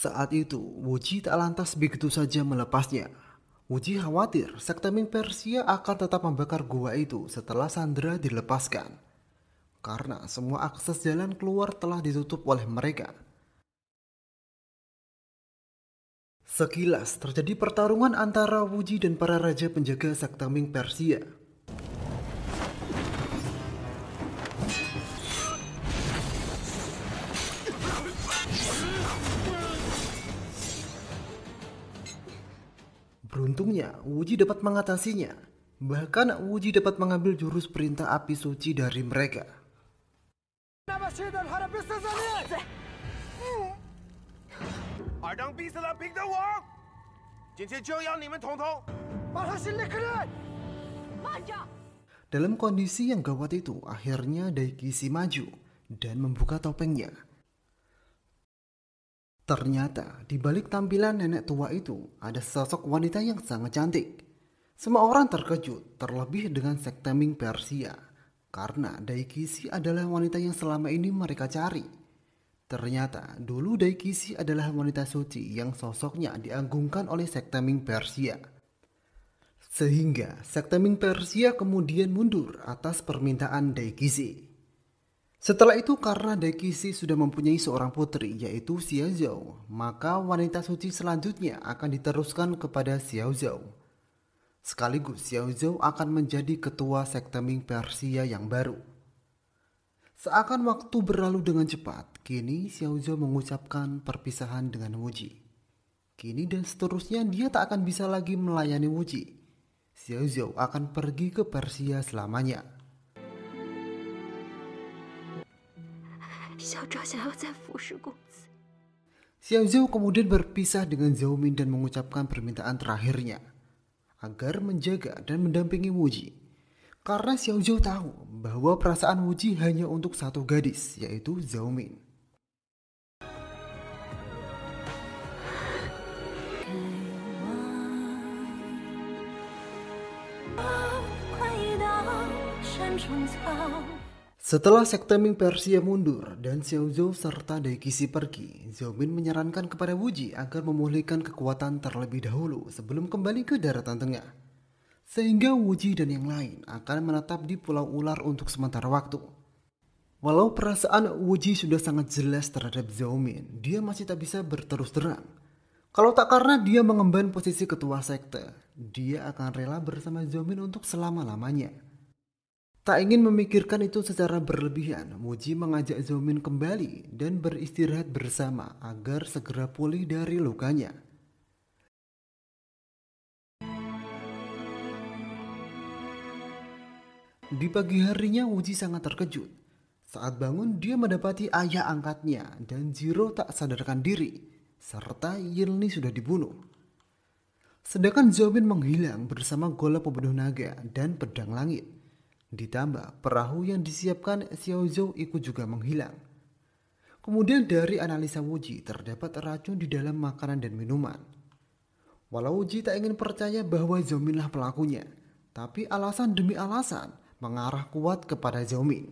Saat itu, Wuji tak lantas begitu saja melepasnya. Wuji khawatir sekte Ming Persia akan tetap membakar gua itu setelah Sandra dilepaskan. Karena semua akses jalan keluar telah ditutup oleh mereka. Sekilas terjadi pertarungan antara Wuji dan para raja penjaga sekte Ming Persia. Beruntungnya, Wuji dapat mengatasinya. Bahkan Wuji dapat mengambil jurus perintah api suci dari mereka. Dalam kondisi yang gawat itu, akhirnya Daikisi maju dan membuka topengnya. Ternyata di balik tampilan nenek tua itu ada sosok wanita yang sangat cantik. Semua orang terkejut, terlebih dengan sekte Ming Persia, karena Daikisi adalah wanita yang selama ini mereka cari. Ternyata dulu Daikisi adalah wanita suci yang sosoknya diagungkan oleh sekte Ming Persia. Sehingga sekte Ming Persia kemudian mundur atas permintaan Daikisi. Setelah itu karena Daikisi sudah mempunyai seorang putri yaitu Xiaozhou, maka wanita suci selanjutnya akan diteruskan kepada Xiaozhou. Sekaligus Xiaozhou akan menjadi ketua sekte Ming Persia yang baru. Seakan waktu berlalu dengan cepat, kini Xiaozhou mengucapkan perpisahan dengan Wuji. Kini dan seterusnya dia tak akan bisa lagi melayani Wuji. Xiaozhou akan pergi ke Persia selamanya. Xiaozhou kemudian berpisah dengan Zhou Min dan mengucapkan permintaan terakhirnya agar menjaga dan mendampingi Wuji. Karena Xiaozhou tahu bahwa perasaan Wuji hanya untuk satu gadis, yaitu Zhou Min. Setelah sekte Ming Persia mundur dan Xiaozhou serta Daikisi pergi, Zhou Min menyarankan kepada Wuji agar memulihkan kekuatan terlebih dahulu sebelum kembali ke daratan tengah. Sehingga Wuji dan yang lain akan menetap di Pulau Ular untuk sementara waktu. Walau perasaan Wuji sudah sangat jelas terhadap Zhou Min, dia masih tak bisa berterus terang. Kalau tak karena dia mengemban posisi ketua sekte, dia akan rela bersama Zhou Min untuk selama-lamanya. Tak ingin memikirkan itu secara berlebihan, Wuji mengajak Zhou Min kembali dan beristirahat bersama agar segera pulih dari lukanya. Di pagi harinya Wuji sangat terkejut. Saat bangun dia mendapati ayah angkatnya dan Zero tak sadarkan diri, serta Yilni sudah dibunuh. Sedangkan Zhou Min menghilang bersama golok pembunuh naga dan pedang langit. Ditambah perahu yang disiapkan Xiaozhou ikut juga menghilang. Kemudian dari analisa Wuji terdapat racun di dalam makanan dan minuman. Walau Wuji tak ingin percaya bahwa Zhou Min lah pelakunya, tapi alasan demi alasan mengarah kuat kepada Zhou Min.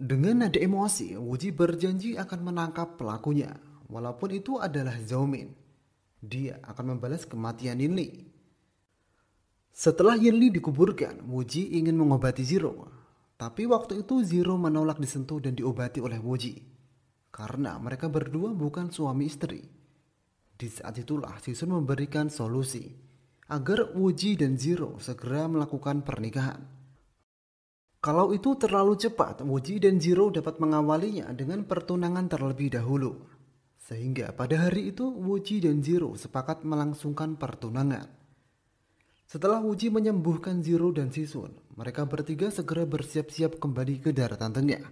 Dengan nada emosi, Wuji berjanji akan menangkap pelakunya, walaupun itu adalah Zhou Min. Dia akan membalas kematian Yinli. Setelah Yinli dikuburkan, Wuji ingin mengobati Zero. Tapi waktu itu Zero menolak disentuh dan diobati oleh Wuji. Karena mereka berdua bukan suami istri. Di saat itulah Sisun memberikan solusi agar Wuji dan Zero segera melakukan pernikahan. Kalau itu terlalu cepat, Wuji dan Zero dapat mengawalinya dengan pertunangan terlebih dahulu. Sehingga pada hari itu Wuji dan Zero sepakat melangsungkan pertunangan. Setelah Wuji menyembuhkan Zero dan Sisun, mereka bertiga segera bersiap-siap kembali ke daratan tengah.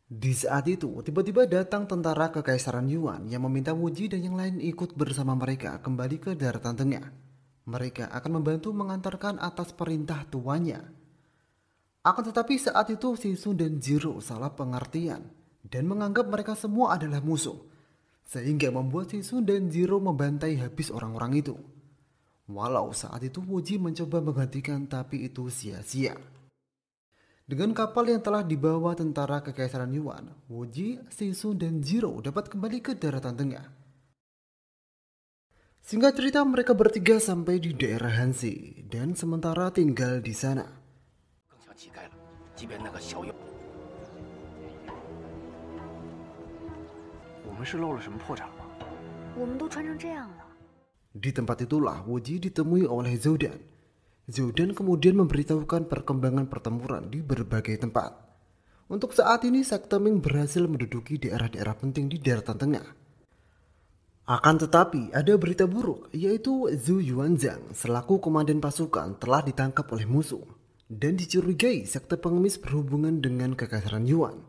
Di saat itu, tiba-tiba datang tentara Kekaisaran Yuan yang meminta Wuji dan yang lain ikut bersama mereka kembali ke daratan tengah. Mereka akan membantu mengantarkan atas perintah tuannya. Akan tetapi saat itu Sisun dan Zero salah pengertian dan menganggap mereka semua adalah musuh. Sehingga membuat Sisun dan Zero membantai habis orang-orang itu. Walau saat itu Wuji mencoba menghentikan tapi itu sia-sia. Dengan kapal yang telah dibawa tentara Kekaisaran Yuan, Wuji, Sisu, dan Zero dapat kembali ke daratan tengah. Singkat cerita, mereka bertiga sampai di daerah Hanzi dan sementara tinggal di sana. Di tempat itulah Wuji ditemui oleh Zoudan. Zoudan kemudian memberitahukan perkembangan pertempuran di berbagai tempat. Untuk saat ini, sekte Ming berhasil menduduki daerah-daerah penting di daratan tengah. Akan tetapi, ada berita buruk, yaitu Zhu Yuanzhang selaku komandan pasukan telah ditangkap oleh musuh dan dicurigai sekte pengemis berhubungan dengan Kekaisaran Yuan.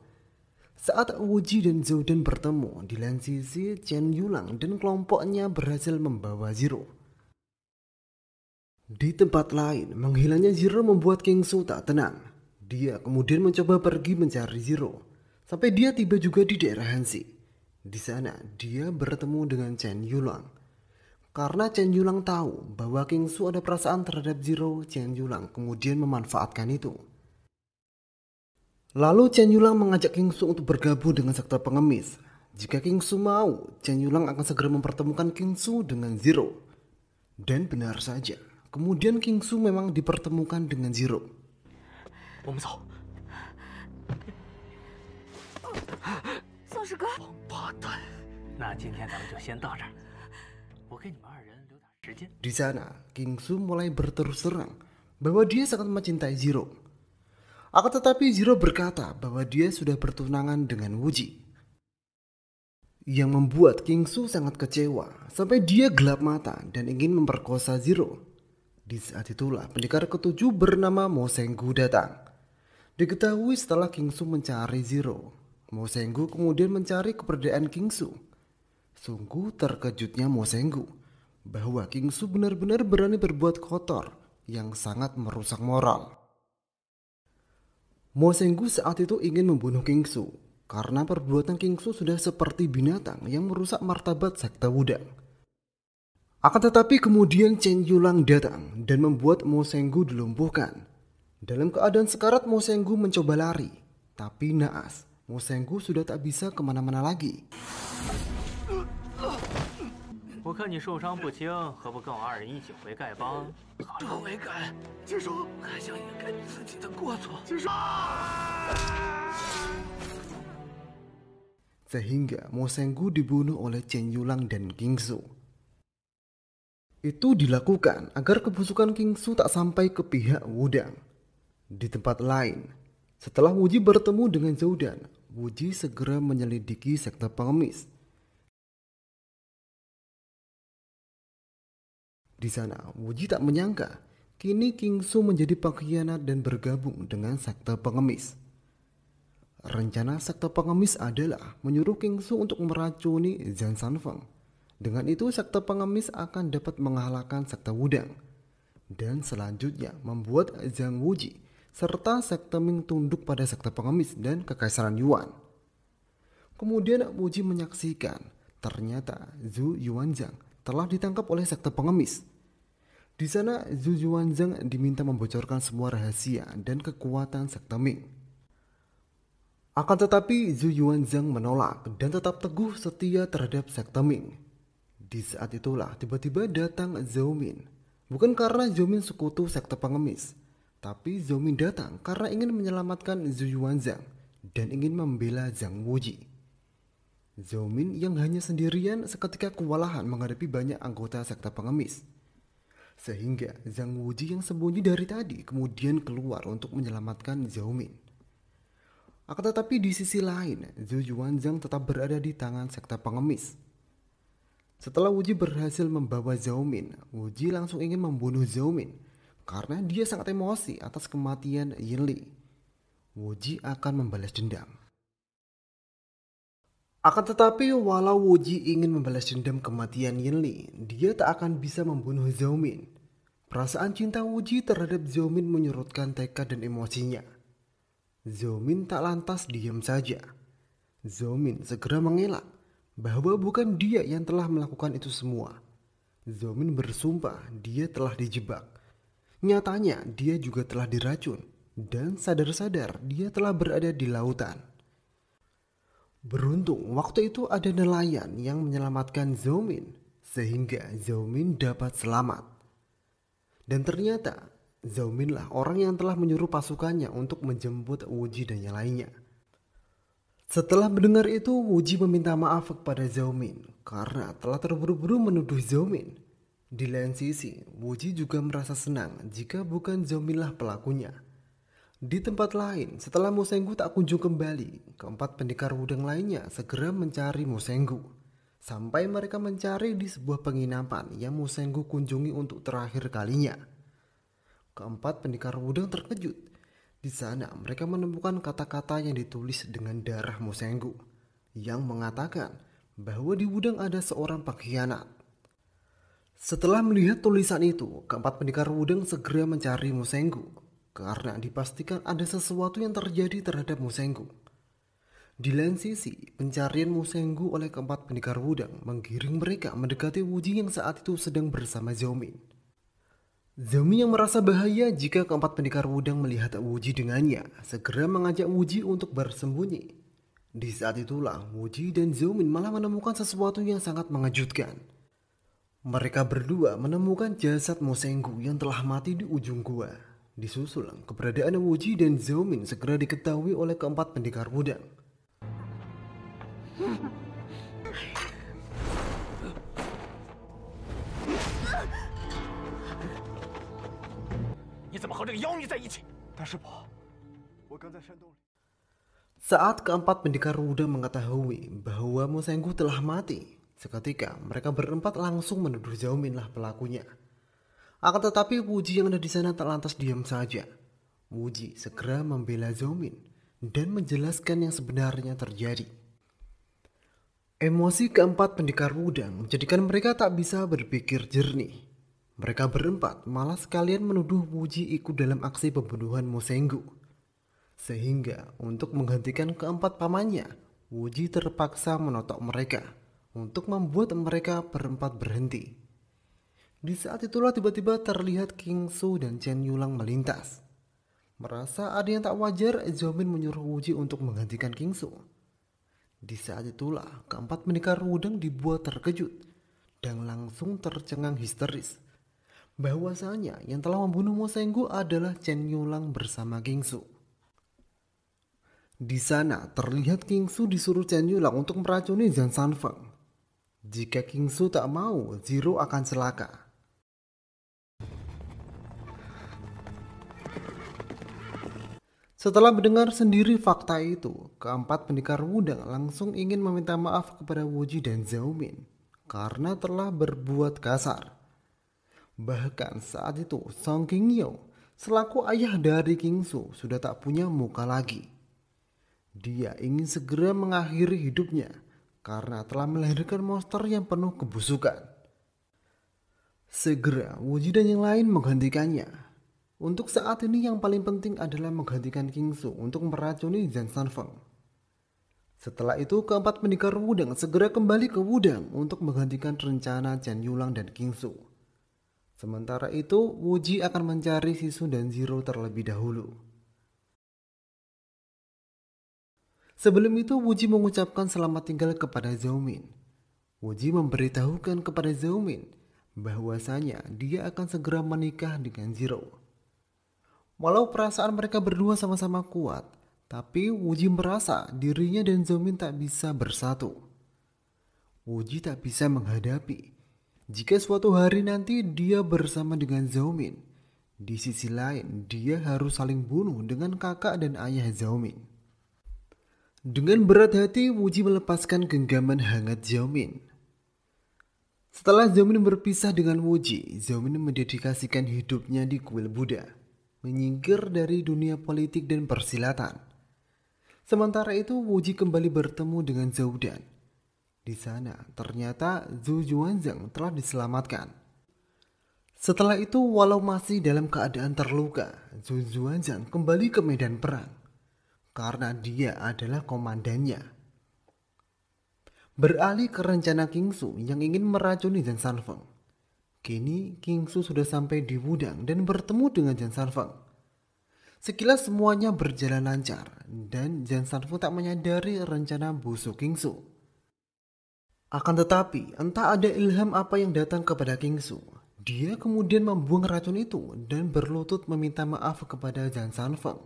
Saat Wuji dan Zoudan bertemu, di lain sisi Chen Yulang dan kelompoknya berhasil membawa Zero. Di tempat lain, menghilangnya Zero membuat King Su tak tenang. Dia kemudian mencoba pergi mencari Zero, sampai dia tiba juga di daerah Hanzi. Di sana, dia bertemu dengan Chen Yulang. Karena Chen Yulang tahu bahwa King Su ada perasaan terhadap Zero, Chen Yulang kemudian memanfaatkan itu. Lalu Chen Yulang mengajak King Su untuk bergabung dengan sekte pengemis. Jika King Su mau, Chen Yulang akan segera mempertemukan King Su dengan Zero. Dan benar saja, kemudian King Su memang dipertemukan dengan Zero. Di sana, King Su mulai berterus terang bahwa dia sangat mencintai Zero. Akan tetapi Zero berkata bahwa dia sudah bertunangan dengan Wuji. Yang membuat King Su sangat kecewa sampai dia gelap mata dan ingin memperkosa Zero. Di saat itulah pendekar ketujuh bernama Mo Senggu datang. Diketahui setelah King Su mencari Zero, Mo Senggu kemudian mencari keberadaan King Su. Sungguh terkejutnya Mo Senggu bahwa King Su benar-benar berani berbuat kotor yang sangat merusak moral. Mo Senggu saat itu ingin membunuh King Su karena perbuatan King Su sudah seperti binatang yang merusak martabat sekte Wudang. Akan tetapi kemudian Chen Yulang datang dan membuat Mo Senggu dilumpuhkan. Dalam keadaan sekarat, Mo Senggu mencoba lari, tapi naas, Mo Senggu sudah tak bisa kemana-mana lagi. Sehingga Mo Senggu dibunuh oleh Chen Yulang dan King Su. Itu dilakukan agar kebusukan King Su tak sampai ke pihak Wudang. Di tempat lain, setelah Wuji bertemu dengan Zoudan, Wuji segera menyelidiki sekte pengemis. Di sana, Wuji tak menyangka kini King Su menjadi pengkhianat dan bergabung dengan sekte pengemis. Rencana sekte pengemis adalah menyuruh King Su untuk meracuni Zhang Sanfeng. Dengan itu, sekte pengemis akan dapat mengalahkan sekte Wudang. Dan selanjutnya membuat Zhang Wuji serta sekte Ming tunduk pada sekte pengemis dan Kekaisaran Yuan. Kemudian Wuji menyaksikan ternyata Zhu Yuanzhang telah ditangkap oleh sekte pengemis. Di sana Zhu Yuanzhang diminta membocorkan semua rahasia dan kekuatan sekte Ming. Akan tetapi Zhu Yuanzhang menolak dan tetap teguh setia terhadap sekte Ming. Di saat itulah tiba-tiba datang Zhou Min. Bukan karena Zhou Min sekutu sekte pengemis, tapi Zhou Min datang karena ingin menyelamatkan Zhu Yuanzhang dan ingin membela Zhang Wuji. Zhou Min yang hanya sendirian seketika kewalahan menghadapi banyak anggota sekte pengemis. Sehingga Zhang Wuji yang sembunyi dari tadi kemudian keluar untuk menyelamatkan Zhou Min. Akan tetapi di sisi lain, Zhu Yuanzhang tetap berada di tangan sekte pengemis. Setelah Wuji berhasil membawa Zhou Min, Wuji langsung ingin membunuh Zhou Min karena dia sangat emosi atas kematian Yin Li. Wuji akan membalas dendam. Akan tetapi walau Wuji ingin membalas dendam kematian Yin Li, dia tak akan bisa membunuh Zhou Min. Perasaan cinta Wuji terhadap Zhou Min menyurutkan tekad dan emosinya. Zhou Min tak lantas diam saja. Zhou Min segera mengelak bahwa bukan dia yang telah melakukan itu semua. Zhou Min bersumpah dia telah dijebak. Nyatanya dia juga telah diracun. dan sadar-sadar dia telah berada di lautan. Beruntung waktu itu ada nelayan yang menyelamatkan Zhao Min sehingga Zhao Min dapat selamat. Dan ternyata Zhao Min lah orang yang telah menyuruh pasukannya untuk menjemput Wu Ji dan yang lainnya. Setelah mendengar itu, Wu Ji meminta maaf kepada Zhao Min karena telah terburu-buru menuduh Zhao Min. Di lain sisi, Wu Ji juga merasa senang jika bukan Zhao Min lah pelakunya. Di tempat lain, setelah Mu Senggu tak kunjung kembali, keempat pendekar wudang lainnya segera mencari Mu Senggu. Sampai mereka mencari di sebuah penginapan yang Mu Senggu kunjungi untuk terakhir kalinya. Keempat pendekar wudang terkejut. Di sana mereka menemukan kata-kata yang ditulis dengan darah Mu Senggu yang mengatakan bahwa di wudang ada seorang pengkhianat. Setelah melihat tulisan itu, keempat pendekar wudang segera mencari Mu Senggu karena dipastikan ada sesuatu yang terjadi terhadap Mu Senggu. Di lain sisi, pencarian Mu Senggu oleh keempat pendekar wudang menggiring mereka mendekati Wu Ji yang saat itu sedang bersama Zhao Min. Zhao Min yang merasa bahaya jika keempat pendekar wudang melihat Wu Ji dengannya, segera mengajak Wu Ji untuk bersembunyi. Di saat itulah Wu Ji dan Zhao Min malah menemukan sesuatu yang sangat mengejutkan. Mereka berdua menemukan jasad Mu Senggu yang telah mati di ujung gua. Disusul keberadaan Wu Ji dan Zhao Min segera diketahui oleh keempat pendekar wudang. Saat keempat pendekar wudang mengetahui bahwa Mu Senggu telah mati, seketika mereka berempat langsung menuduh Zhao Min lah pelakunya. Akan tetapi Wu Ji yang ada di sana tak lantas diam saja. Wu Ji segera membela Zhao Min dan menjelaskan yang sebenarnya terjadi. Emosi keempat pendekar wudang menjadikan mereka tak bisa berpikir jernih. Mereka berempat malah sekalian menuduh Wu Ji ikut dalam aksi pembunuhan Mu Senggu. Sehingga untuk menggantikan keempat pamannya, Wu Ji terpaksa menotok mereka untuk membuat mereka berempat berhenti. Di saat itulah tiba-tiba terlihat King Su dan Chen Yulang melintas. Merasa ada yang tak wajar, Zhao Min menyuruh Wu Ji untuk menggantikan King Su. Di saat itulah keempat pendekar wudang dibuat terkejut dan langsung tercengang histeris. Bahwasanya yang telah membunuh Mu Senggu adalah Chen Yulang bersama King Su. Di sana terlihat King Su disuruh Chen Yulang untuk meracuni Zhang Sanfeng. Jika King Su tak mau, Zero akan celaka. Setelah mendengar sendiri fakta itu, keempat pendekar wudang langsung ingin meminta maaf kepada Wu Ji dan Zhao Min karena telah berbuat kasar. Bahkan saat itu Song Qingyou selaku ayah dari King Su sudah tak punya muka lagi. Dia ingin segera mengakhiri hidupnya karena telah melahirkan monster yang penuh kebusukan. Segera Wu Ji dan yang lain menggantikannya. Untuk saat ini yang paling penting adalah menggantikan King Su untuk meracuni Zhang Sanfeng. Setelah itu keempat pendekar wudang segera kembali ke wudang untuk menggantikan rencana Chen Yulang dan King Su. Sementara itu Wu Ji akan mencari Sisu dan Zero terlebih dahulu. Sebelum itu Wu Ji mengucapkan selamat tinggal kepada Zhao Min. Wu Ji memberitahukan kepada Zhao Min bahwasanya dia akan segera menikah dengan Zero. Walau perasaan mereka berdua sama-sama kuat, tapi Wu Ji merasa dirinya dan Zhao Min tak bisa bersatu. Wu Ji tak bisa menghadapi jika suatu hari nanti dia bersama dengan Zhao Min. Di sisi lain, dia harus saling bunuh dengan kakak dan ayah Zhao Min. Dengan berat hati, Wu Ji melepaskan genggaman hangat Zhao Min. Setelah Zhao Min berpisah dengan Wu Ji, Zhao Min mendedikasikan hidupnya di kuil Buddha, menyingkir dari dunia politik dan persilatan. Sementara itu Wu Ji kembali bertemu dengan Zhao Dan. Di sana ternyata Zhu Juanzhang telah diselamatkan. Setelah itu walau masih dalam keadaan terluka, Zhu Juanzhang kembali ke medan perang karena dia adalah komandannya. Beralih ke rencana King Su yang ingin meracuni Zhang Sanfeng. Kini King Su sudah sampai di wudang dan bertemu dengan Zhang Sanfeng. Sekilas semuanya berjalan lancar dan Jan Sanfeng tak menyadari rencana busuk Kingsu. Akan tetapi, entah ada ilham apa yang datang kepada Kingsu. Dia kemudian membuang racun itu dan berlutut meminta maaf kepada Jan Sanfeng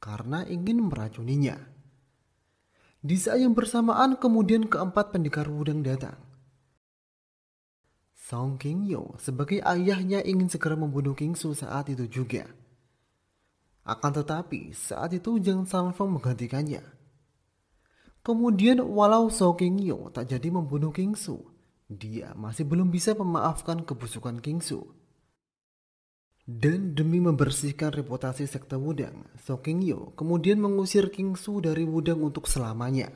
karena ingin meracuninya. Di saat yang bersamaan kemudian keempat pendekar Wudang datang. Song Qingyu sebagai ayahnya ingin segera membunuh Kingsu saat itu juga. Akan tetapi saat itu Jan Sanfeng menggantikannya. Kemudian walau Song Qingyu tak jadi membunuh Kingsu, dia masih belum bisa memaafkan kebusukan Kingsu. Dan demi membersihkan reputasi sekte Wudang, Song Qingyu kemudian mengusir Kingsu dari Wudang untuk selamanya.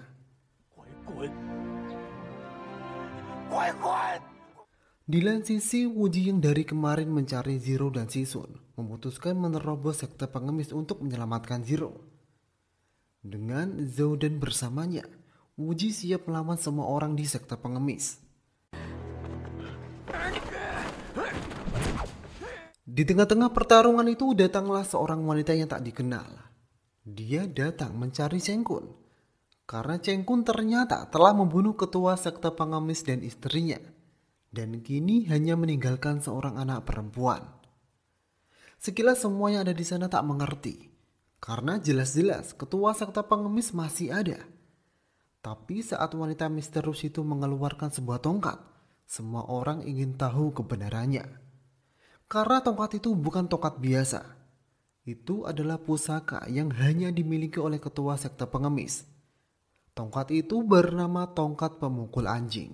Di lain sisi, Wuji yang dari kemarin mencari Zero dan Sisun memutuskan menerobos sekte pengemis untuk menyelamatkan Zero. Dengan Zhou Dan bersamanya, Wuji siap melawan semua orang di sekte pengemis. Di tengah-tengah pertarungan itu datanglah seorang wanita yang tak dikenal. Dia datang mencari Cheng Kun, karena Cheng Kun ternyata telah membunuh ketua sekte pengemis dan istrinya, dan kini hanya meninggalkan seorang anak perempuan. Sekilas semua yang ada di sana tak mengerti, karena jelas-jelas ketua sekte pengemis masih ada. Tapi saat wanita misterius itu mengeluarkan sebuah tongkat, semua orang ingin tahu kebenarannya. Karena tongkat itu bukan tongkat biasa. Itu adalah pusaka yang hanya dimiliki oleh ketua sekte pengemis. Tongkat itu bernama tongkat pemukul anjing.